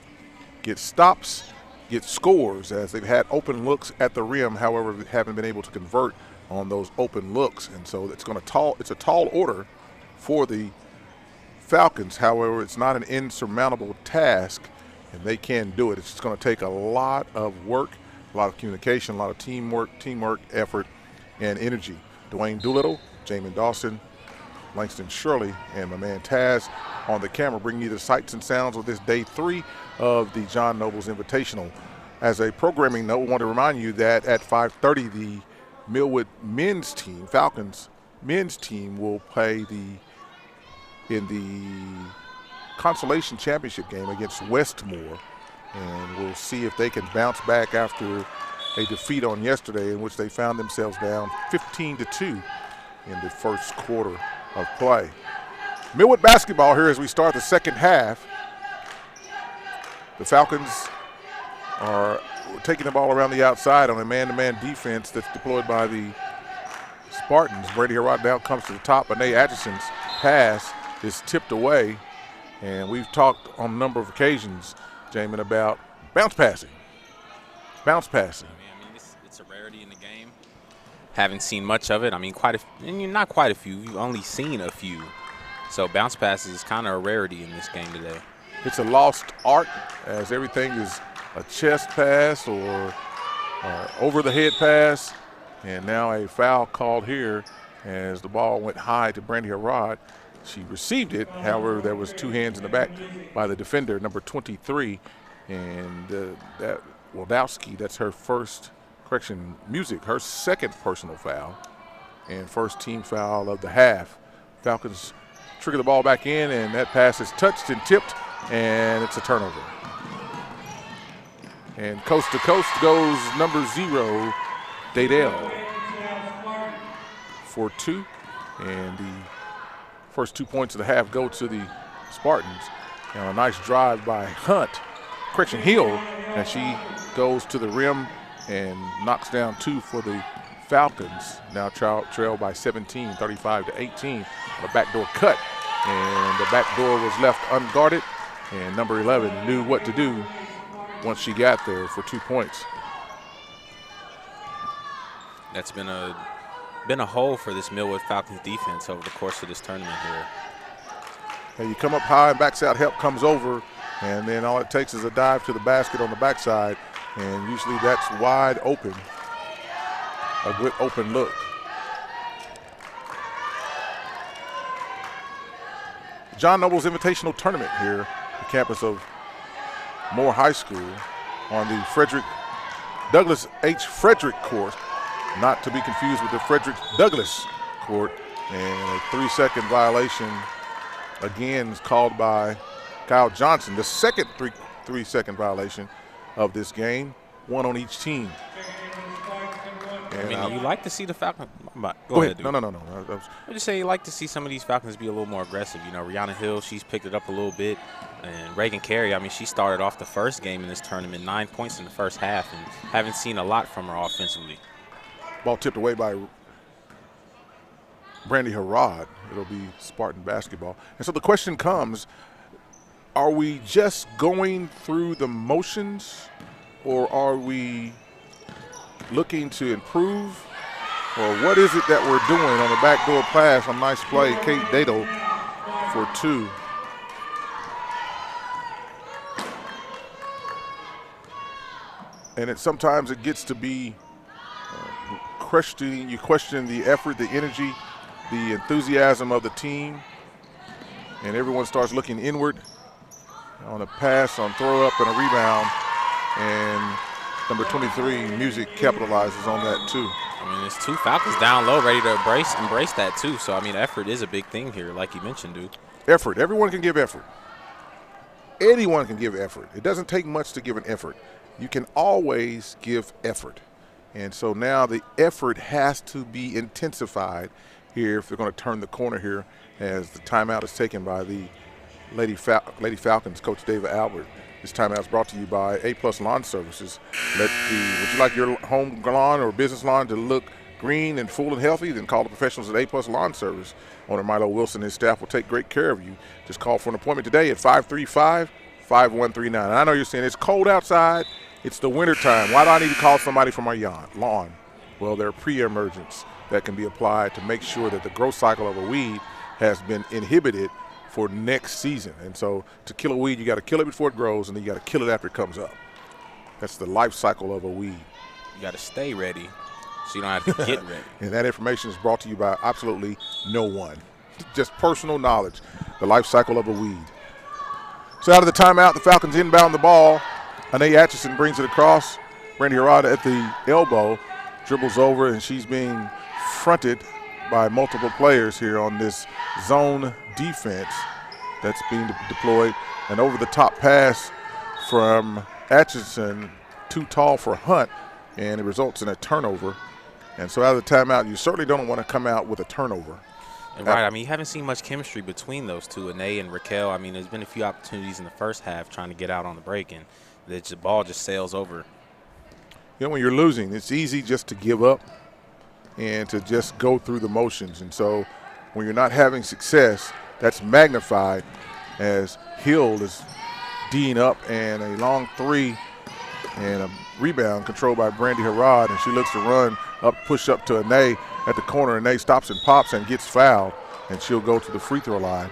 get stops, get scores, as they've had open looks at the rim. However, haven't been able to convert on those open looks, and so it's a tall order for the Falcons. However, it's not an insurmountable task, and they can do it. It's just going to take a lot of work, a lot of communication, a lot of teamwork, effort, and energy. Dwayne Doolittle, Jamin Dawson, Langston Shirley, and my man Taz on the camera, bringing you the sights and sounds of this day 3 of the John Nobles Invitational. As a programming note, we want to remind you that at 5:30, the Millwood men's team, Falcons men's team, will play in the consolation championship game against Westmore, and we'll see if they can bounce back after a defeat on yesterday, in which they found themselves down 15-2 in the first quarter of play. Millwood basketball here as we start the second half. The Falcons are taking the ball around the outside on a man-to-man defense that's deployed by the Spartans. Brady Harrod now comes to the top. Anae Atchison's pass is tipped away, and we've talked on a number of occasions, Jamin, about bounce passing. Bounce passing. I mean, it's a rarity in the game. Haven't seen much of it. I mean, not quite a few. You've only seen a few. So bounce passes is kind of a rarity in this game today. It's a lost art, as everything is a chest pass or over the head pass. And now a foul called here as the ball went high to Brandy Harrod. She received it. However, there was 2 hands in the back by the defender, number 23. And that Waldowski, that's her first her second personal foul and first team foul of the half. Falcons trigger the ball back in, and that pass is touched and tipped, and it's a turnover. And coast to coast goes number 0, Dadell, for 2, and the first 2 points of the half go to the Spartans. And a nice drive by Hill, and she goes to the rim and knocks down 2 for the Falcons. Now trail by 17, 35-18 on a backdoor cut. And the back door was left unguarded, and number 11 knew what to do once she got there for 2 points. That's been a been a hole for this Millwood Falcons defense over the course of this tournament here. And you come up high and backside help comes over, and then all it takes is a dive to the basket on the backside, and usually that's wide open, a good open look. John Noble's Invitational Tournament here, the campus of Moore High School on the Douglas H. Frederick court, not to be confused with the Frederick Douglass court, and a 3-second violation again is called by Kyle Johnson, the second 3-second violation of this game, one on each team. And I mean, you like to see the Falcons. Go ahead. No. I just say you like to see some of these Falcons be a little more aggressive. You know, Rihanna Hill, she's picked it up a little bit. And Reagan Carey, I mean, she started off the first game in this tournament, 9 points in the first half, and haven't seen a lot from her offensively. Ball tipped away by Brandy Harrod. It'll be Spartan basketball. And so the question comes, are we just going through the motions, or are we looking to improve, or what is it that we're doing on the backdoor pass? A nice play, Kate Dado for 2. And sometimes it gets to be you question the effort, the energy, the enthusiasm of the team, and everyone starts looking inward on a pass, on throw up, and a rebound, and number 23, Music, capitalizes on that too. I mean, it's 2 Falcons down low, ready to embrace that too. So, I mean, effort is a big thing here, like you mentioned, dude. Effort. Everyone can give effort. Anyone can give effort. It doesn't take much to give an effort. You can always give effort. And so now the effort has to be intensified here if they're going to turn the corner here, as the timeout is taken by the Lady Falcons, Coach David Albert. This timeout is brought to you by A+ Lawn Services. Would you like your home lawn or business lawn to look green and full and healthy? Then call the professionals at A+ Lawn Service. Owner Milo Wilson and his staff will take great care of you. Just call for an appointment today at 535-5139. I know you're saying it's cold outside. It's the winter time. Why do I need to call somebody from my lawn? Well, there are pre-emergents that can be applied to make sure that the growth cycle of a weed has been inhibited for next season. And so to kill a weed, you got to kill it before it grows, and then you got to kill it after it comes up. That's the life cycle of a weed. You got to stay ready so you don't have to get ready. And that information is brought to you by absolutely no one. Just personal knowledge, the life cycle of a weed. So out of the timeout, the Falcons inbound the ball. Anae Atchison brings it across. Brandy Harada at the elbow, dribbles over, and she's being fronted by multiple players here on this zone defense that's being deployed. An over-the-top pass from Atchison, too tall for Hunt, and it results in a turnover. And so out of the timeout, you certainly don't want to come out with a turnover. And right, I mean, you haven't seen much chemistry between those two, Anae and Raquel. I mean, there's been a few opportunities in the first half trying to get out on the break, and the ball just sails over. You know, when you're losing, it's easy just to give up and to just go through the motions. And so when you're not having success, that's magnified as Hill is D'ing up, and a long 3 and a rebound controlled by Brandy Harrod, and she looks to run up, push up to Anae at the corner. Anae stops and pops and gets fouled, and she'll go to the free throw line.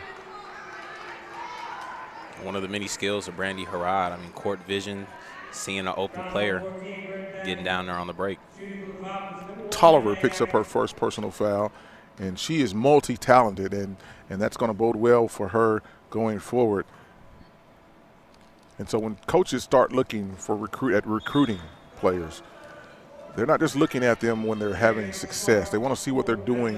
One of the many skills of Brandy Harrod, I mean, court vision, seeing an open player, getting down there on the break. Tolliver picks up her first personal foul, and she is multi-talented, and that's going to bode well for her going forward. And so when coaches start looking for recruiting players, they're not just looking at them when they're having success. They want to see what they're doing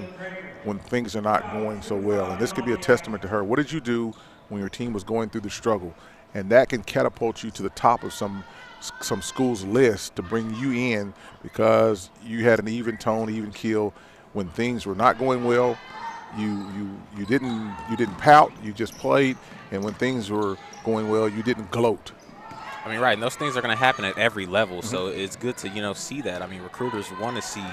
when things are not going so well. And this could be a testament to her. What did you do when your team was going through the struggle? And that can catapult you to the top of some school's list to bring you in, because you had an even tone, even keel. When things were not going well, you didn't pout, you just played. And when things were going well, you didn't gloat. I mean, right, and those things are going to happen at every level, so it's good to, see that. I mean, recruiters want to see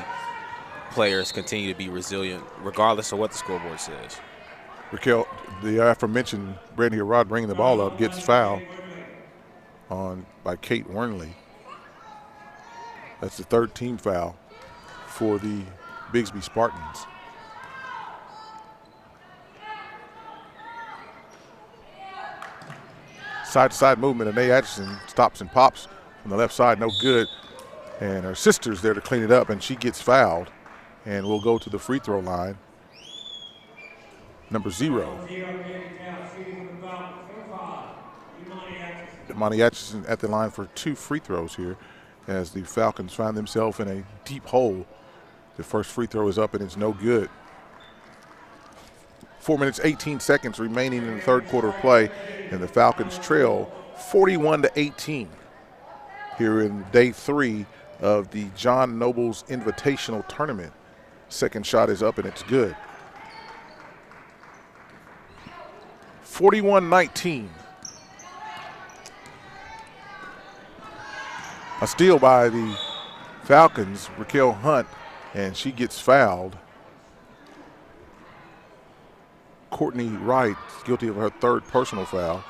players continue to be resilient regardless of what the scoreboard says. Raquel, the aforementioned Brandy Harrod bringing the ball up, gets fouled by Kate Wernley. That's the third team foul for the Bigsby Spartans. Side-to-side movement, and Anae Atchison stops and pops from the left side, no good. And her sister's there to clean it up, and she gets fouled. And we'll go to the free throw line. Number 0. Imani Atchison at the line for 2 free throws here as the Falcons find themselves in a deep hole. The first free throw is up, and it's no good. 4 minutes, 18 seconds remaining in the third quarter of play, and the Falcons trail 41-18 here in day 3 of the John Nobles Invitational Tournament. Second shot is up, and it's good. 41-19. A steal by the Falcons, Raquel Hunt, and she gets fouled. Courtney Wright is guilty of her 3rd personal foul.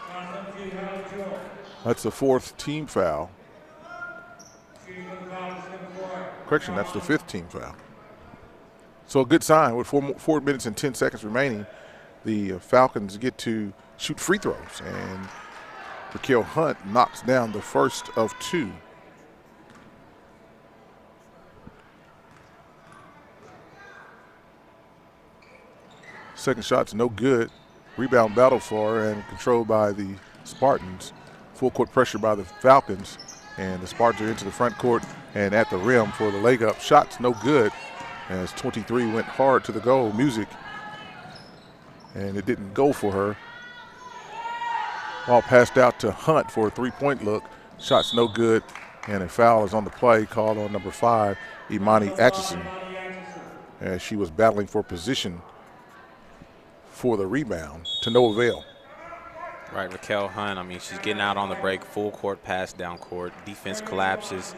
That's the 4th team foul. Correction, that's the 5th team foul. So a good sign with 4 minutes and 10 seconds remaining. The Falcons get to shoot free throws, and Raquel Hunt knocks down the first of 2. Second shot's no good. Rebound battle for her and controlled by the Spartans. Full court pressure by the Falcons, and the Spartans are into the front court and at the rim for the leg up. Shot's no good as 23 went hard to the goal. Music, and it didn't go for her. Ball passed out to Hunt for a 3-point look. Shot's no good, and a foul is on the play called on number 5, Imani Atchison, as she was battling for position for the rebound to no avail. Right, Raquel Hunt, I mean, she's getting out on the break, full court pass down court. Defense collapses.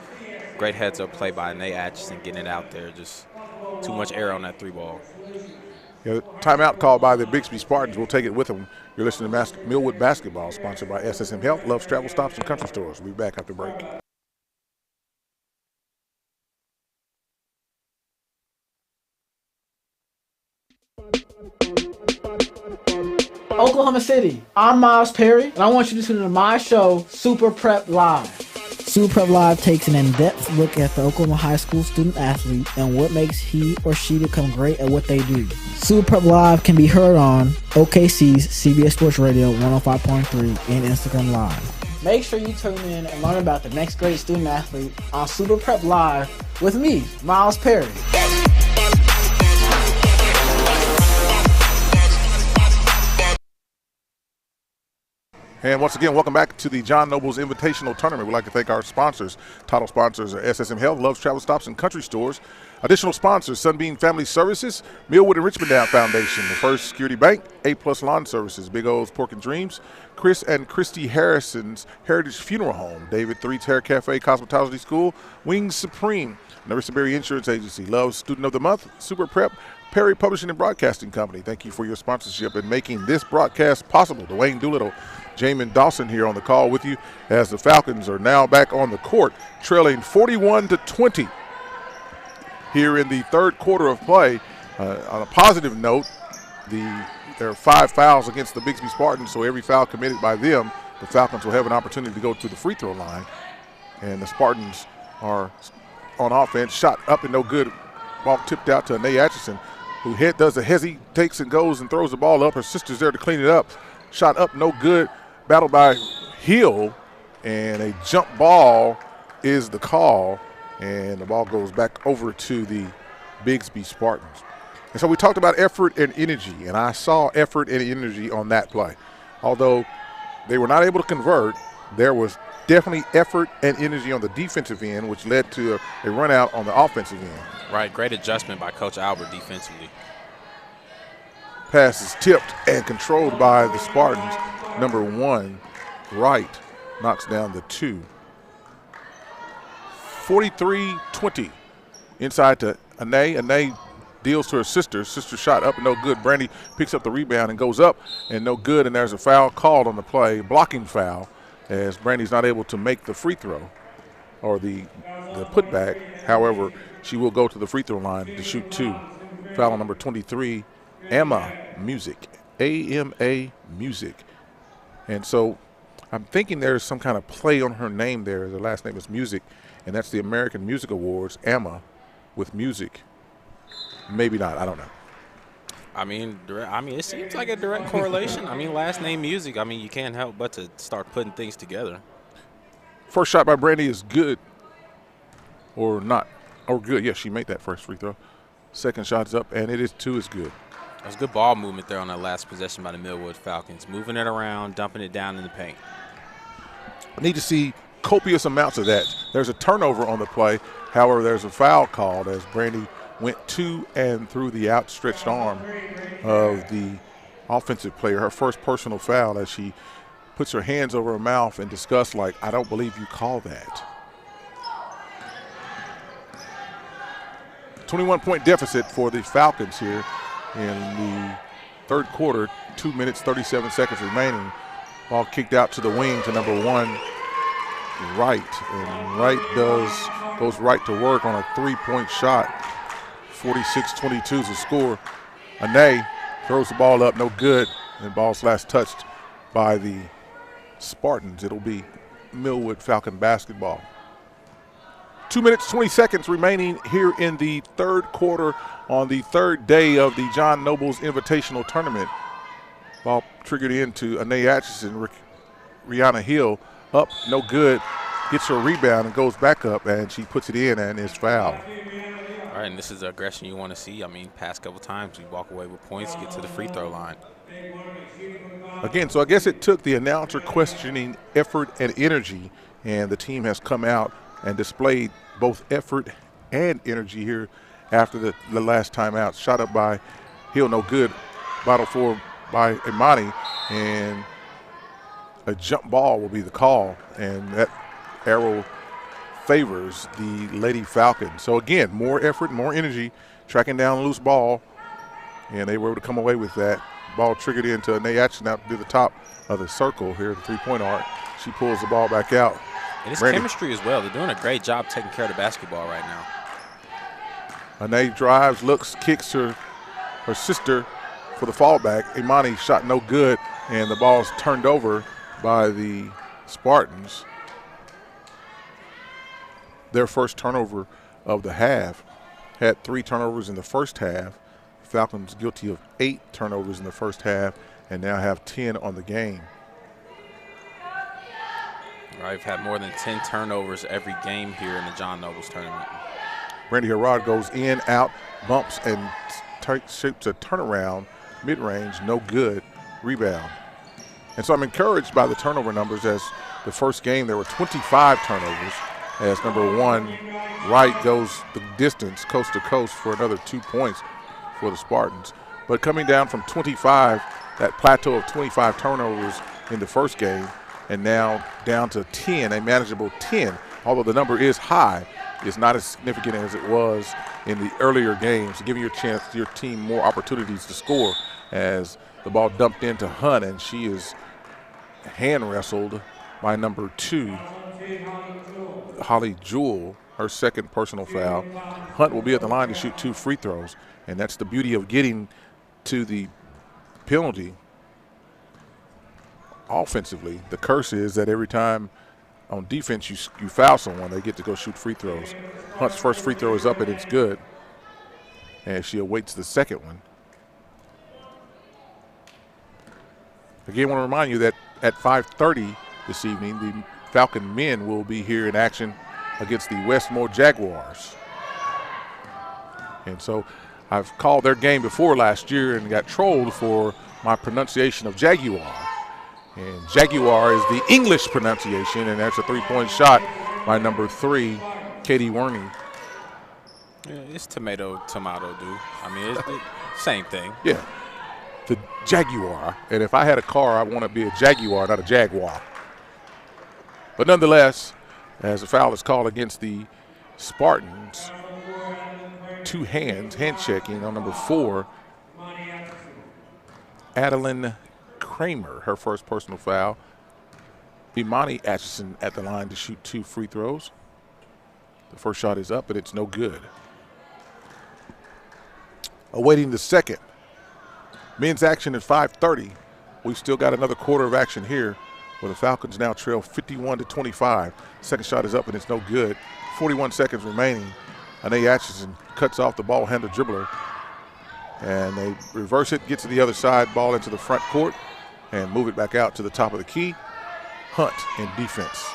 Great heads-up play by Anae Atchison getting it out there. Just too much air on that 3-ball. Yeah, timeout called by the Bigsby Spartans. We'll take it with them. You're listening to Millwood Basketball, sponsored by SSM Health, Love's Travel Stops, and Country Stores. We'll be back after break. Oklahoma City, I'm Miles Perry, and I want you to tune into my show, Super Prep Live. Super Prep Live takes an in-depth look at the Oklahoma high school student athlete and what makes he or she become great at what they do. Super Prep Live can be heard on OKC's CBS Sports Radio 105.3 and Instagram Live. Make sure you tune in and learn about the next great student athlete on Super Prep Live with me, Miles Perry. And once again, welcome back to the John Nobles Invitational Tournament. We'd like to thank our sponsors. Title sponsors are SSM Health, Love's Travel Stops, and Country Stores. Additional sponsors, Sunbeam Family Services, Millwood and Richmond Down Foundation, the First Security Bank, A+ Lawn Services, Big O's Pork and Dreams, Chris and Christy Harrison's Heritage Funeral Home, David Threed's Hair Cafe, Cosmetology School, Wings Supreme, Narissa Berry Insurance Agency, Love's Student of the Month, Super Prep, Perry Publishing and Broadcasting Company. Thank you for your sponsorship in making this broadcast possible. Dwayne Doolittle, Jamin Dawson here on the call with you as the Falcons are now back on the court, trailing 41-20 here in the third quarter of play. On a positive note, there are 5 fouls against the Bigsby Spartans, so every foul committed by them, the Falcons will have an opportunity to go to the free throw line. And the Spartans are on offense, shot up and no good. Ball tipped out to Anae Atchison, who does a hesitates and goes and throws the ball up. Her sister's there to clean it up. Shot up, no good. Battled by Hill, and a jump ball is the call, and the ball goes back over to the Bigsby Spartans. And so we talked about effort and energy, and I saw effort and energy on that play. Although they were not able to convert, there was definitely effort and energy on the defensive end, which led to a run out on the offensive end. Right, great adjustment by Coach Albert defensively. Pass is tipped and controlled by the Spartans. Number 1, Wright, knocks down the 2. 43-20. Inside to Anae. Anae deals to her sister. Sister shot up and no good. Brandy picks up the rebound and goes up and no good. And there's a foul called on the play, blocking foul, as Brandy's not able to make the free throw or the putback. However, she will go to the free throw line to shoot 2. Foul on number 23, Emma Music, A-M-A Music. And so I'm thinking there's some kind of play on her name there. The last name is Music, and that's the American Music Awards, Emma with music. Maybe not, I don't know. I mean, it seems like a direct correlation. I mean, last name Music. I mean, you can't help but to start putting things together. First shot by Brandy is good, or not, or good. Yes, she made that first free throw. Second shot is up, and it is 2 is good. There's good ball movement there on that last possession by the Millwood Falcons, moving it around, dumping it down in the paint. I need to see copious amounts of that. There's a turnover on the play. However, there's a foul called as Brandy went to and through the outstretched arm of the offensive player. Her first personal foul as she puts her hands over her mouth in disgust like, I don't believe you called that. 21-point deficit for the Falcons here in the third quarter. 2 minutes, 37 seconds remaining. Ball kicked out to the wing to number 1, Wright. And Wright goes right to work on a 3-point shot. 46-22 is the score. Ane throws the ball up, no good. And ball's last touched by the Spartans. It'll be Millwood Falcon basketball. 2 minutes, 20 seconds remaining here in the third quarter on the third day of the John Nobles Invitational Tournament. Ball triggered into Ane Atchison. Rihanna Hill up, no good. Gets her rebound and goes back up, and she puts it in and is fouled. All right, and this is the aggression you want to see. I mean, past couple times we walk away with points, get to the free throw line. Again, so I guess it took the announcer questioning effort and energy, and the team has come out and displayed both effort and energy here after the last timeout. Shot up by Hill, no good. Bottle for by Imani, and a jump ball will be the call, and that arrow favors the Lady Falcons. So again, more effort, more energy, tracking down a loose ball, and they were able to come away with that. Ball triggered into Ane Atchison out to the top of the circle here, the three-point arc. She pulls the ball back out. And it's chemistry as well. They're doing a great job taking care of the basketball right now. Ane drives, looks, kicks her sister for the fallback. Imani shot no good, and the ball's turned over by the Spartans. Their first turnover of the half. Had 3 turnovers in the first half. Falcons guilty of 8 turnovers in the first half and now have 10 on the game. I've had more than 10 turnovers every game here in the John Nobles tournament. Brandy Harrod goes in, out, bumps, and shoots a turnaround, mid-range, no good, rebound. And so I'm encouraged by the turnover numbers. As the first game there were 25 turnovers, as number 1, Wright goes the distance, coast to coast, for another 2 points for the Spartans. But coming down from 25, that plateau of 25 turnovers in the first game, and now down to 10, a manageable 10. Although the number is high, it's not as significant as it was in the earlier games, giving your team more opportunities to score, as the ball dumped into Hunt, and she is hand wrestled by number 2, Holly Jewell, her second personal foul. Hunt will be at the line to shoot 2 free throws, and that's the beauty of getting to the penalty offensively. The curse is that every time on defense you foul someone, they get to go shoot free throws. Hunt's first free throw is up, and it's good, and she awaits the second one. Again, I want to remind you that at 5:30 this evening, the Falcon men will be here in action against the Westmore Jaguars. And so I've called their game before last year and got trolled for my pronunciation of Jaguar. And Jaguar is the English pronunciation, and that's a 3-point shot by number 3, Katie Werney. Yeah, it's tomato, dude. I mean, it's the same thing. Yeah, the Jaguar. And if I had a car, I'd want to be a Jaguar, not a Jaguar. But nonetheless, as a foul is called against the Spartans, 2 hands, hand checking on number 4, Adeline Kramer, her first personal foul. Imani Atchison at the line to shoot 2 free throws. The first shot is up, and it's no good. Awaiting the second. Men's action at 5:30. We've still got another quarter of action here where the Falcons now trail 51-25. Second shot is up, and it's no good. 41 seconds remaining. Anae Atchison cuts off the ball handle dribbler. And they reverse it, get to the other side, ball into the front court, and move it back out to the top of the key. Hunt in defense.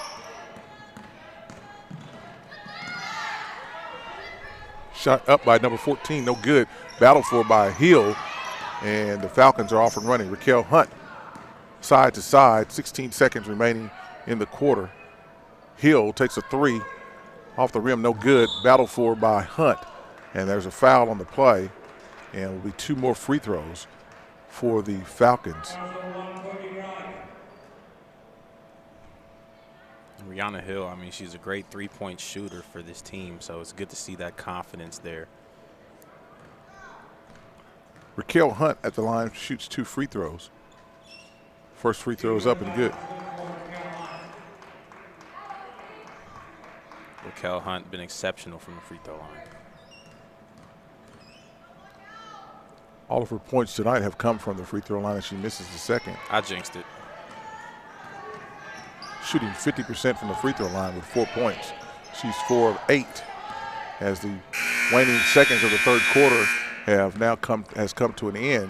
Shot up by number 14, no good. Battled for by Hill, and the Falcons are off and running. Raquel Hunt, side to side, 16 seconds remaining in the quarter. Hill takes a three off the rim, no good. Battled for by Hunt, and there's a foul on the play, and will be 2 more free throws for the Falcons. Rihanna Hill, I mean, she's a great three-point shooter for this team, so it's good to see that confidence there. Raquel Hunt at the line shoots 2 free throws. First free throw is up and good. Raquel Hunt been exceptional from the free throw line. All of her points tonight have come from the free throw line, and she misses the second. I jinxed it. Shooting 50% from the free throw line with 4 points. She's 4 of 8 as the waning seconds of the third quarter has come to an end,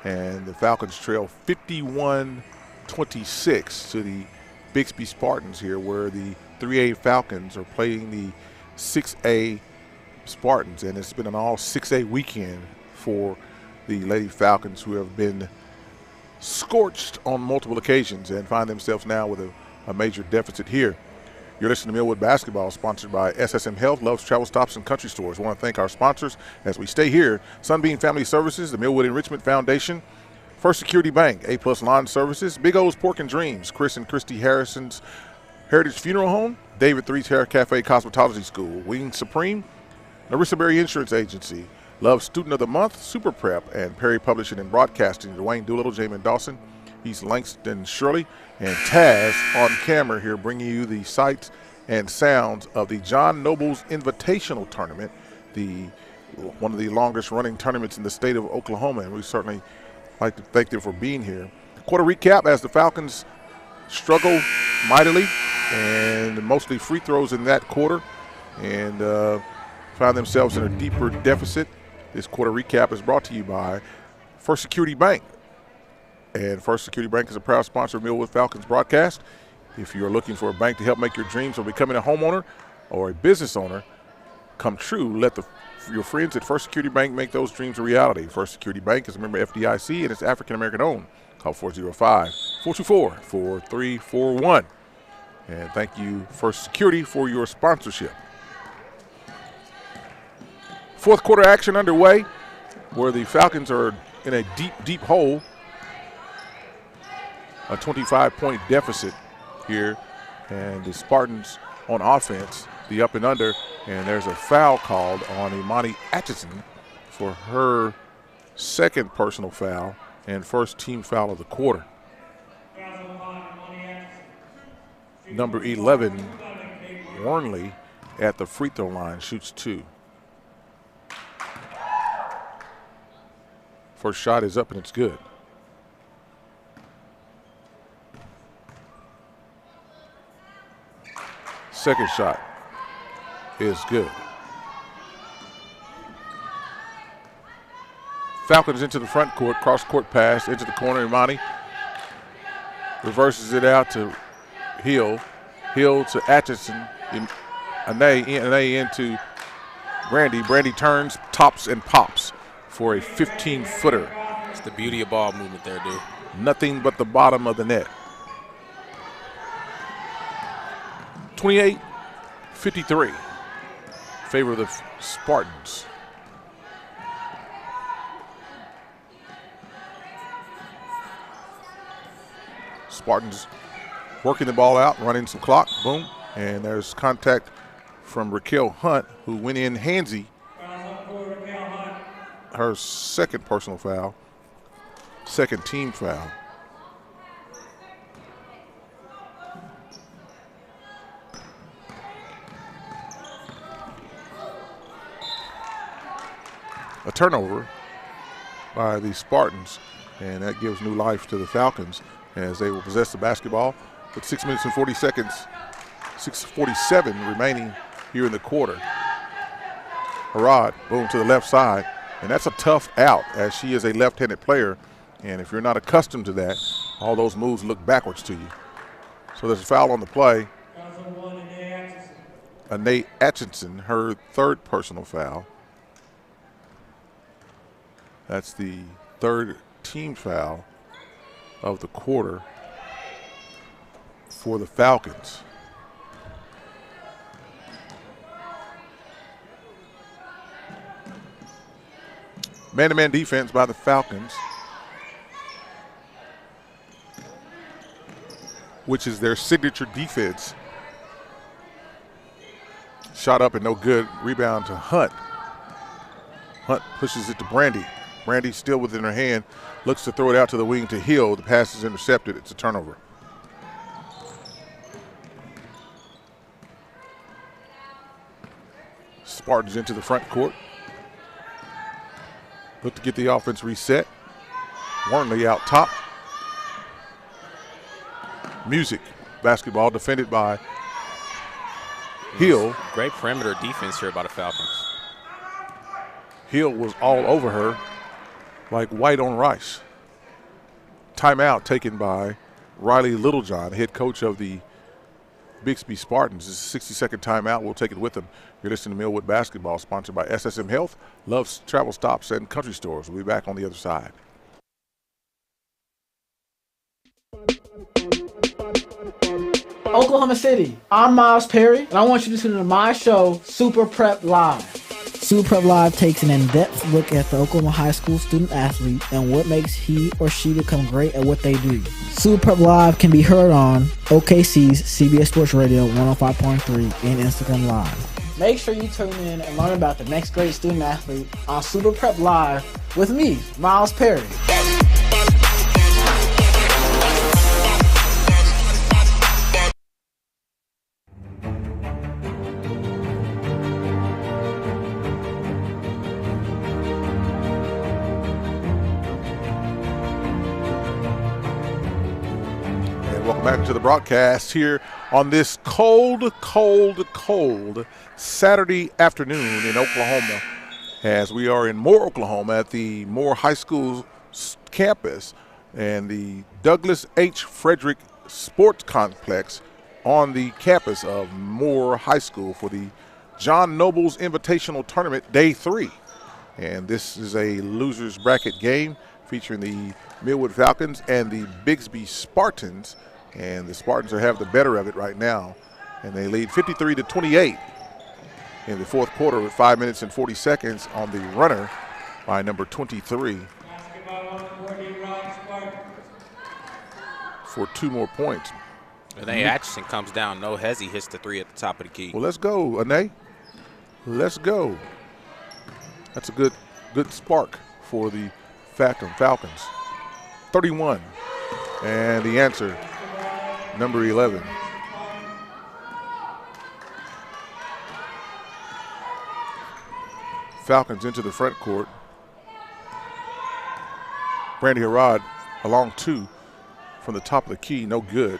and the Falcons trail 51-26 to the Bixby Spartans here, where the 3A Falcons are playing the 6A Spartans, and it's been an all 6A weekend for the Lady Falcons, who have been scorched on multiple occasions and find themselves now with a major deficit here. You're listening to Millwood Basketball, sponsored by SSM Health, Love's Travel Stops and Country Stores. I want to thank our sponsors as we stay here. Sunbeam Family Services, the Millwood Enrichment Foundation, First Security Bank, A+ Lawn Services, Big O's Pork and Dreams, Chris and Christy Harrison's Heritage Funeral Home, David Three's Hair Cafe Cosmetology School, Wing Supreme, Narissa Berry Insurance Agency, Love Student of the Month, Super Prep, and Perry Publishing and Broadcasting, Dwayne Doolittle, Jamin Dawson, East Langston Shirley, and Taz on camera here, bringing you the sights and sounds of the John Nobles Invitational Tournament, one of the longest running tournaments in the state of Oklahoma, and we certainly like to thank them for being here. Quarter recap as the Falcons struggle mightily and mostly free throws in that quarter, and find themselves in a deeper deficit. This quarter recap is brought to you by First Security Bank. And First Security Bank is a proud sponsor of Millwood Falcons broadcast. If you're looking for a bank to help make your dreams of becoming a homeowner or a business owner come true, let your friends at First Security Bank make those dreams a reality. First Security Bank is a member of FDIC, and it's African American owned. Call 405-424-4341. And thank you, First Security, for your sponsorship. Fourth quarter action underway, where the Falcons are in a deep, deep hole. A 25-point deficit here, and the Spartans on offense, the up and under, and there's a foul called on Imani Atchison for her second personal foul and first team foul of the quarter. Number 11, Warnley, at the free throw line, shoots 2. First shot is up and it's good. Second shot is good. Falcons into the front court, cross-court pass into the corner. Imani reverses it out to Hill. Hill to Atchison. Anae into Brandy. Brandy turns, tops, and pops for a 15-footer. It's the beauty of ball movement there, dude. Nothing but the bottom of the net. 28-53, favor of the Spartans. Spartans working the ball out, running some clock, boom, and there's contact from Raquel Hunt, who went in handsy. Her second personal foul, second team foul. a turnover by the Spartans, and that gives new life to the Falcons as they will possess the basketball with 6 minutes and 40 seconds, 6:47 remaining here in the quarter. Harrod, boom, to the left side, and that's a tough out as she is a left-handed player, and if you're not accustomed to that, all those moves look backwards to you. So there's a foul on the play. Anae Atchison, her third personal foul. That's the third team foul of the quarter for the Falcons. Man-to-man defense by the Falcons, which is their signature defense. Shot up and no good. Rebound to Hunt. Hunt pushes it to Brandy. Brandy still within her hand. Looks to throw it out to the wing to Hill. The pass is intercepted. It's a turnover. Spartans into the front court. Look to get the offense reset. Warnley out top. Music. Basketball defended by Hill. Great perimeter defense here by the Falcons. Hill was all over her like white on rice. Timeout taken by Riley Littlejohn, head coach of the Bixby Spartans. This is a 60-second timeout. We'll take it with them. You're listening to Millwood Basketball, sponsored by SSM Health, Love's Travel Stops, and Country Stores. We'll be back on the other side. Oklahoma City, I'm Miles Perry, and I want you to tune into my show, Super Prep Live. Super Prep Live takes an in-depth look at the Oklahoma high school student athlete and what makes he or she become great at what they do. Super Prep Live can be heard on OKC's CBS Sports Radio 105.3 and Instagram Live. Make sure you tune in and learn about the next great student athlete on Super Prep Live with me, Miles Perry. Back to the broadcast here on this cold Saturday afternoon in Oklahoma, as we are in Moore, Oklahoma at the Moore High School campus and the Douglas H. Frederick Sports Complex on the campus of Moore High School for the John Nobles Invitational Tournament Day 3. And this is a loser's bracket game featuring the Millwood Falcons and the Bixby Spartans. And the Spartans have the better of it right now, and they lead 53-28 in the fourth quarter with 5 minutes and 40 seconds on the runner by number 23 for 2 more points. Anae Atchison comes down, no hezzy, hits the three at the top of the key. Well, let's go, Anae. Let's go. That's a good spark for the Falcons. 31, and the answer, number 11. Falcons into the front court. Brandy Harrod along 2 from the top of the key, no good.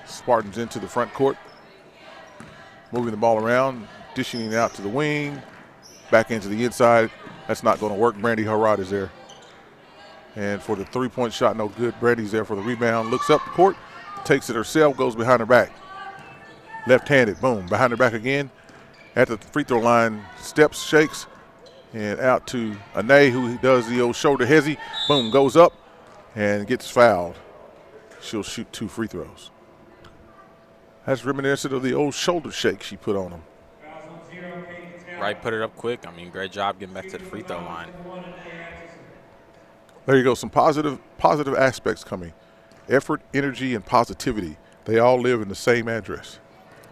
Spartans into the front court, moving the ball around, dishing it out to the wing, back into the inside. That's not going to work. Brandy Harrod is there. And for the three-point shot, no good. Brandy's there for the rebound. Looks up the court, takes it herself, goes behind her back. Left-handed, boom, behind her back again. At the free throw line, steps, shakes, and out to Anae, who does the old shoulder hezzy. Boom, goes up and gets fouled. She'll shoot 2 free throws. That's reminiscent of the old shoulder shake she put on him. Right, put it up quick. I mean, great job getting back to the free throw line. There you go, some positive aspects coming. Effort, energy, and positivity. They all live in the same address.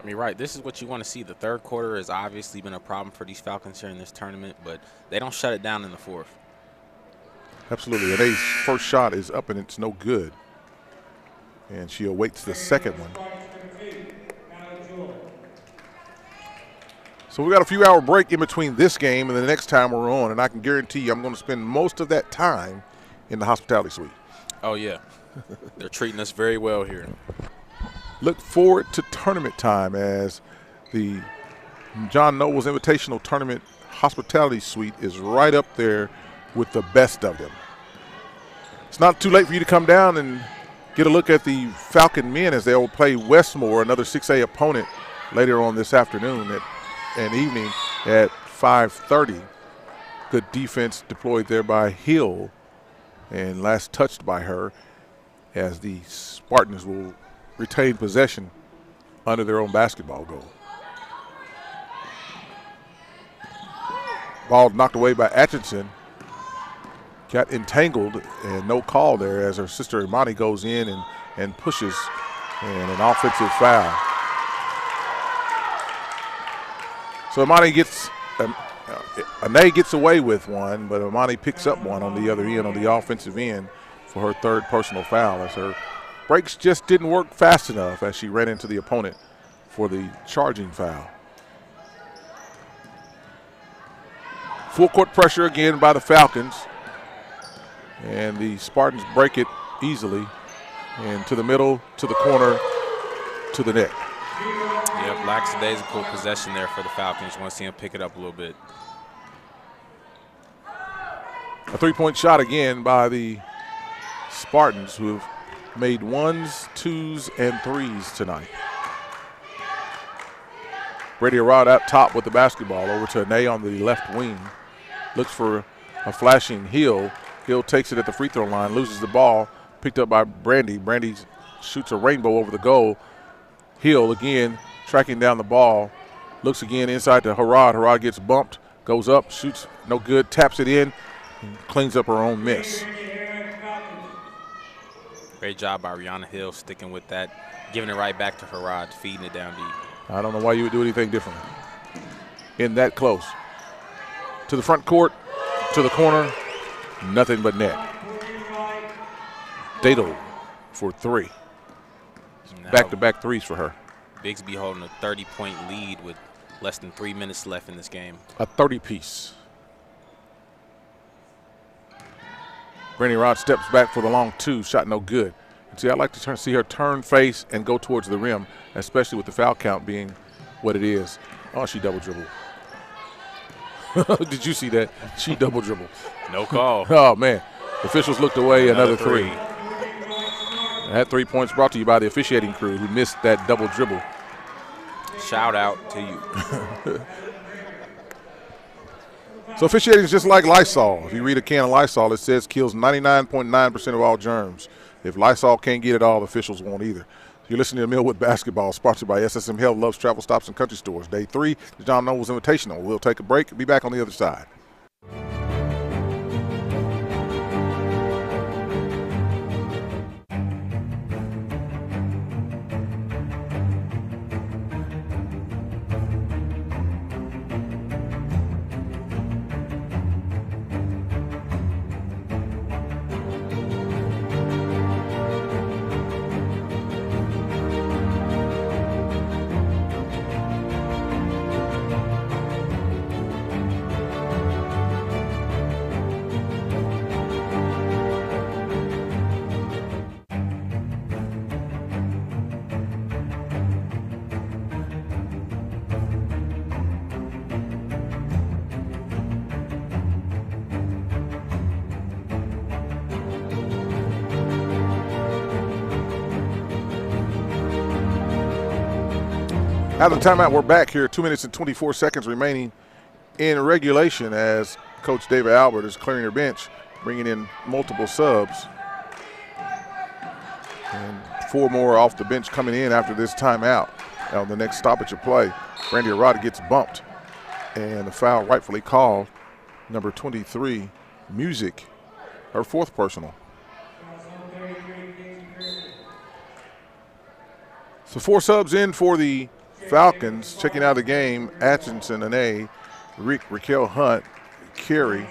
I mean, right, this is what you want to see. The third quarter has obviously been a problem for these Falcons here in this tournament, but they don't shut it down in the fourth. Absolutely. Anae's first shot is up and it's no good. And she awaits the second one. So we got a few hour break in between this game and the next time we're on, and I can guarantee you I'm going to spend most of that time in the hospitality suite. Oh, yeah. They're treating us very well here. Look forward to tournament time as the John Noble's Invitational Tournament hospitality suite is right up there with the best of them. It's not too late for you to come down and get a look at the Falcon men as they will play Westmore, another 6A opponent, later on this afternoon and evening at 5:30. Good defense deployed there by Hill and last touched by her as the Spartans will retain possession under their own basketball goal. Ball knocked away by Atchison. Got entangled and no call there as her sister Imani goes in and pushes, and an offensive foul. So Imani gets, Anae gets away with one, but Imani picks up one on the other end, on the offensive end, for her third personal foul as her brakes just didn't work fast enough as she ran into the opponent for the charging foul. Full court pressure again by the Falcons. And the Spartans break it easily. And to the middle, to the corner, to the net. Yeah, lackadaisical possession there for the Falcons. You want to see them pick it up a little bit. A three-point shot again by the Spartans, who have made 1s, 2s, and 3s tonight. Brady Arad out top with the basketball over to Anae on the left wing. Looks for a flashing Hill. Hill takes it at the free throw line, loses the ball, picked up by Brandy. Brandy shoots a rainbow over the goal. Hill again tracking down the ball. Looks again inside to Harad. Harad gets bumped, goes up, shoots no good, taps it in, and cleans up her own miss. Great job by Rihanna Hill sticking with that, giving it right back to Harad, feeding it down deep. I don't know why you would do anything differently. In that close. To the front court, to the corner, nothing but net. Dado for three. Back-to-back threes for her. Bigsby holding a 30-point lead with less than 3 minutes left in this game. A 30-piece. Brandy Rod steps back for the long two, shot no good. See, I'd like to see her turn face and go towards the rim, especially with the foul count being what it is. Oh, she double dribbled. Did you see that? She double dribbled. No call. Oh, man. Officials looked away, another three. That 3 points brought to you by the officiating crew who missed that double dribble. Shout out to you. So officiating is just like Lysol. If you read a can of Lysol, it says kills 99.9% of all germs. If Lysol can't get it all, officials won't either. You're listening to Millwood Basketball, sponsored by SSM Health, Loves Travel Stops and Country Stores. Day 3, the John Noble's Invitational. We'll take a break. Be back on the other side. Out of the timeout, we're back here. 2 minutes and 24 seconds remaining in regulation as Coach David Albert is clearing her bench, bringing in multiple subs. And 4 more off the bench coming in after this timeout. On the next stoppage of play, Brandy Arada gets bumped, and the foul rightfully called. Number 23, Music, her 4th personal. So 4 subs in for the Falcons. Checking out the game, Atchison, Anae, Raquel Hunt, Carey,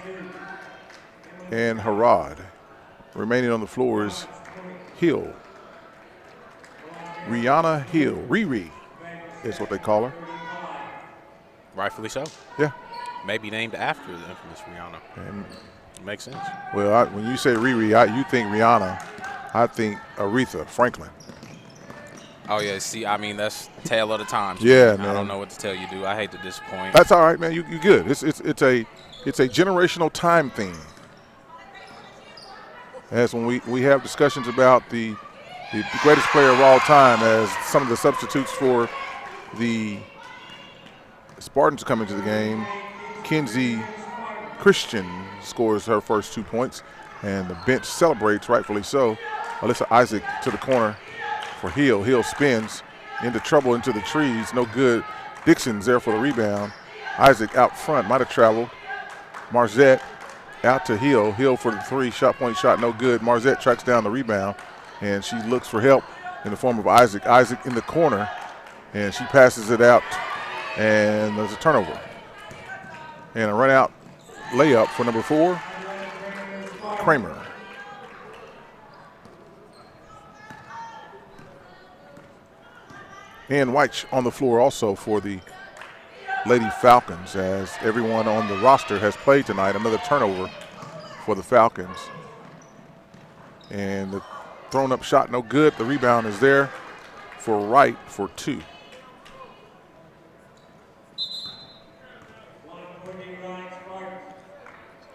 and Harad. Remaining on the floor is Hill. Rihanna Hill. Riri is what they call her. Rightfully so. Yeah. Maybe named after the infamous Rihanna. And, Makes sense. well, when you say Riri, you think Rihanna. I think Aretha Franklin. Oh, yeah. See, I mean, that's tale of the times. Yeah, man. man. I don't know what to tell you, dude. I hate to disappoint. That's all right, man. You good. It's a generational time thing. As when we have discussions about the greatest player of all time, as some of the substitutes for the Spartans come into the game, Kenzie Christian scores her first 2 points, and the bench celebrates, rightfully so. Alyssa Isaac to the corner for Hill. Hill spins into trouble, into the trees, no good. Dixon's there for the rebound. Isaac out front, might have traveled. Marzette out to Hill. Hill for the three, point shot, no good. Marzette tracks down the rebound, and she looks for help in the form of Isaac. Isaac in the corner, and she passes it out, and there's a turnover. And a run-out layup for number 4, Kramer. And White on the floor also for the Lady Falcons, as everyone on the roster has played tonight. Another turnover for the Falcons. And the thrown up shot, no good. The rebound is there for Wright for 2.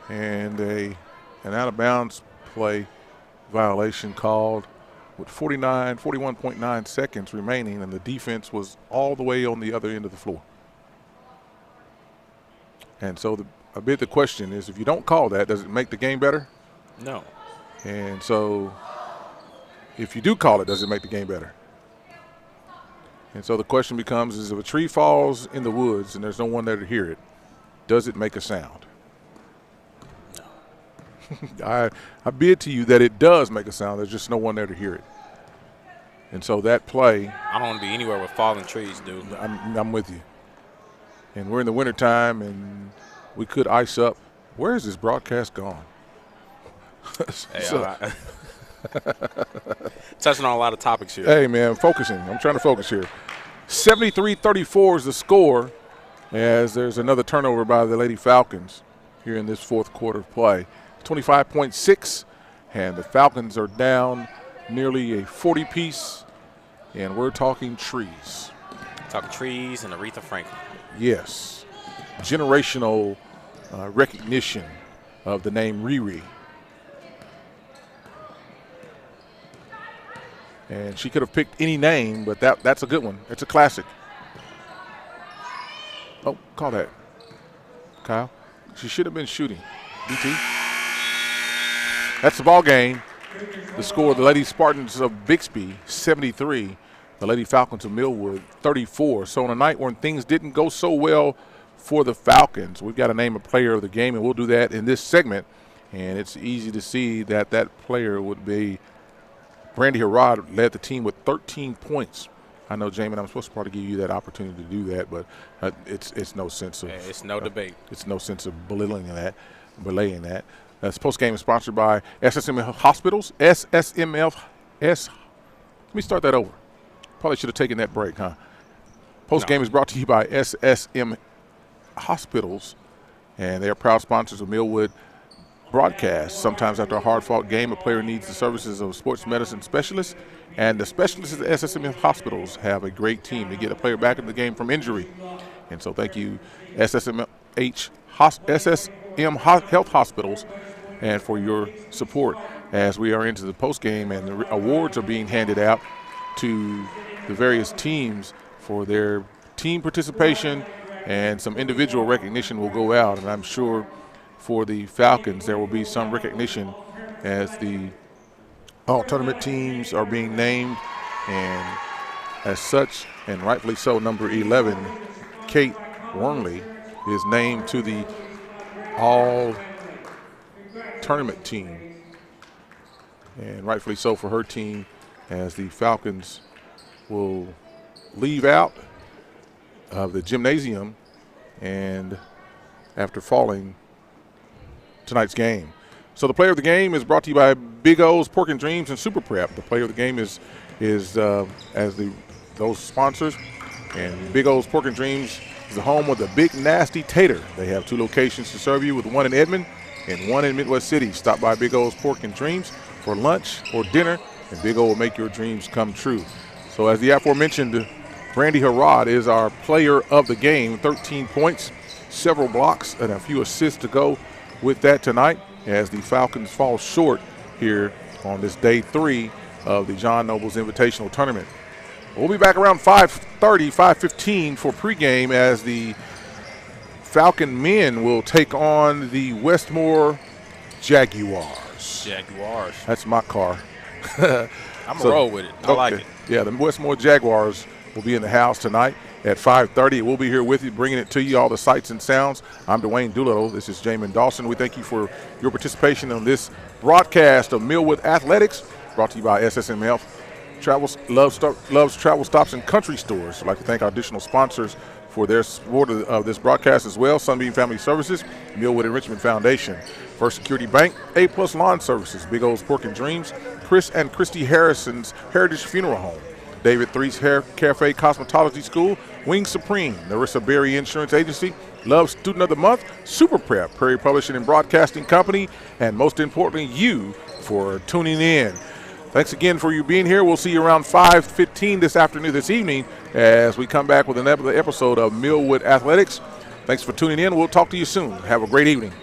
And an out of bounds play violation called with 41.9 seconds remaining, and the defense was all the way on the other end of the floor. And so the question is, if you don't call that, does it make the game better? No. And so if you do call it, does it make the game better? And so the question becomes, is if a tree falls in the woods and there's no one there to hear it, does it make a sound? No. I bid to you that it does make a sound. There's just no one there to hear it. And so that play. I don't want to be anywhere with fallen trees, dude. I'm with you. And we're in the wintertime, and we could ice up. Where is this broadcast gone? Hey, touching on a lot of topics here. Hey, man, focusing. I'm trying to focus here. 73-34 is the score, as there's another turnover by the Lady Falcons here in this fourth quarter of play. 25.6, and the Falcons are down nearly a 40-piece, and we're talking trees. Talking trees and Aretha Franklin. Yes. Generational recognition of the name Riri. And she could have picked any name, but that's a good one. It's a classic. Oh, call that. Kyle. She should have been shooting. BT. That's the ball game. The score, the Lady Spartans of Bixby, 73. The Lady Falcons of Millwood, 34. So on a night when things didn't go so well for the Falcons, we've got to name a player of the game, and we'll do that in this segment. And it's easy to see that player would be Brandy Harrod. Led the team with 13 points. I know, Jamin, I'm supposed to probably give you that opportunity to do that, but it's no sense of it's no debate. It's no sense of belaying that. This post game is sponsored by SSMF Hospitals. Let me start that over. Probably should have taken that break, huh? Post game is brought to you by SSM Hospitals, and they are proud sponsors of Millwood broadcast. Sometimes after a hard-fought game, a player needs the services of a sports medicine specialist, and the specialists at the SSM Hospitals have a great team to get a player back in the game from injury. And so thank you, SSM Health Hospitals, and for your support as we are into the postgame, and the awards are being handed out to the various teams for their team participation, and some individual recognition will go out. And I'm sure for the Falcons there will be some recognition as the all tournament teams are being named, and as such, and rightfully so, number 11, Kate Wormley, is named to the all tournament team, and rightfully so for her team, as the Falcons will leave out of the gymnasium and after falling tonight's game. So the player of the game is brought to you by Big O's Pork and Dreams and Super Prep. The player of the game is as those sponsors, and Big O's Pork and Dreams is the home of the Big Nasty Tater. They have 2 locations to serve you, with one in Edmond and one in Midwest City. Stop by Big O's Pork and Dreams for lunch or dinner, and Big O will make your dreams come true. So as the aforementioned, Brandy Harrod is our player of the game. 13 points, several blocks, and a few assists to go with that tonight, as the Falcons fall short here on this day 3 of the John Nobles Invitational Tournament. We'll be back around 5:30, 5:15 for pregame, as the Falcon men will take on the Westmore Jaguars. Jaguars. That's my car. I'm going to roll with it. I like it. Yeah, the Westmore Jaguars will be in the house tonight at 5:30. We'll be here with you, bringing it to you, all the sights and sounds. I'm Dwayne Doolittle. This is Jamin Dawson. We thank you for your participation on this broadcast of Millwood Athletics, brought to you by SSM Health. Loves Travel Stops and Country Stores. I'd like to thank our additional sponsors for their support of this broadcast as well: Sunbeam Family Services, Millwood Enrichment Foundation, First Security Bank, A+ Lawn Services, Big O's Pork and Dreams, Chris and Christy Harrison's Heritage Funeral Home, David Three's Hair Cafe Cosmetology School, Wing Supreme, Narissa Berry Insurance Agency, Love Student of the Month, Super Prep, Prairie Publishing and Broadcasting Company, and most importantly, you for tuning in. Thanks again for you being here. We'll see you around 5:15 this evening, as we come back with another episode of Millwood Athletics. Thanks for tuning in. We'll talk to you soon. Have a great evening.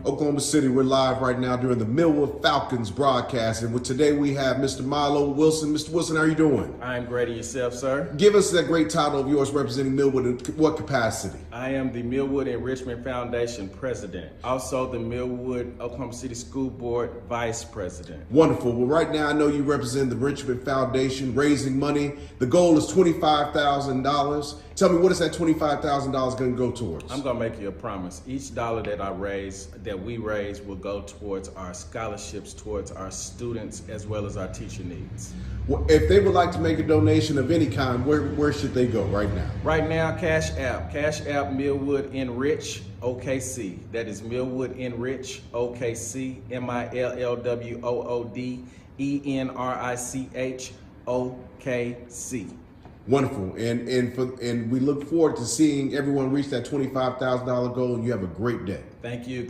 Oklahoma City, we're live right now during the Millwood Falcons broadcast, and today we have Mr. Milo Wilson. Mr. Wilson, how are you doing? I'm great. And yourself, sir? Give us that great title of yours, representing Millwood in what capacity? I am the Millwood Enrichment Foundation president, also the Millwood Oklahoma City School Board vice president. Wonderful. Well, right now I know you represent the Enrichment Foundation, raising money. The goal is $25,000. Tell me, what is that $25,000 going to go towards? I'm going to make you a promise. Each dollar that we raise will go towards our scholarships, towards our students, as well as our teacher needs. Well, if they would like to make a donation of any kind, where should they go right now? Right now, Cash App Millwood Enrich OKC. That is Millwood Enrich OKC, MILLWOOD ENRICH OKC. Wonderful, and we look forward to seeing everyone reach that $25,000 goal, and you have a great day. Thank you.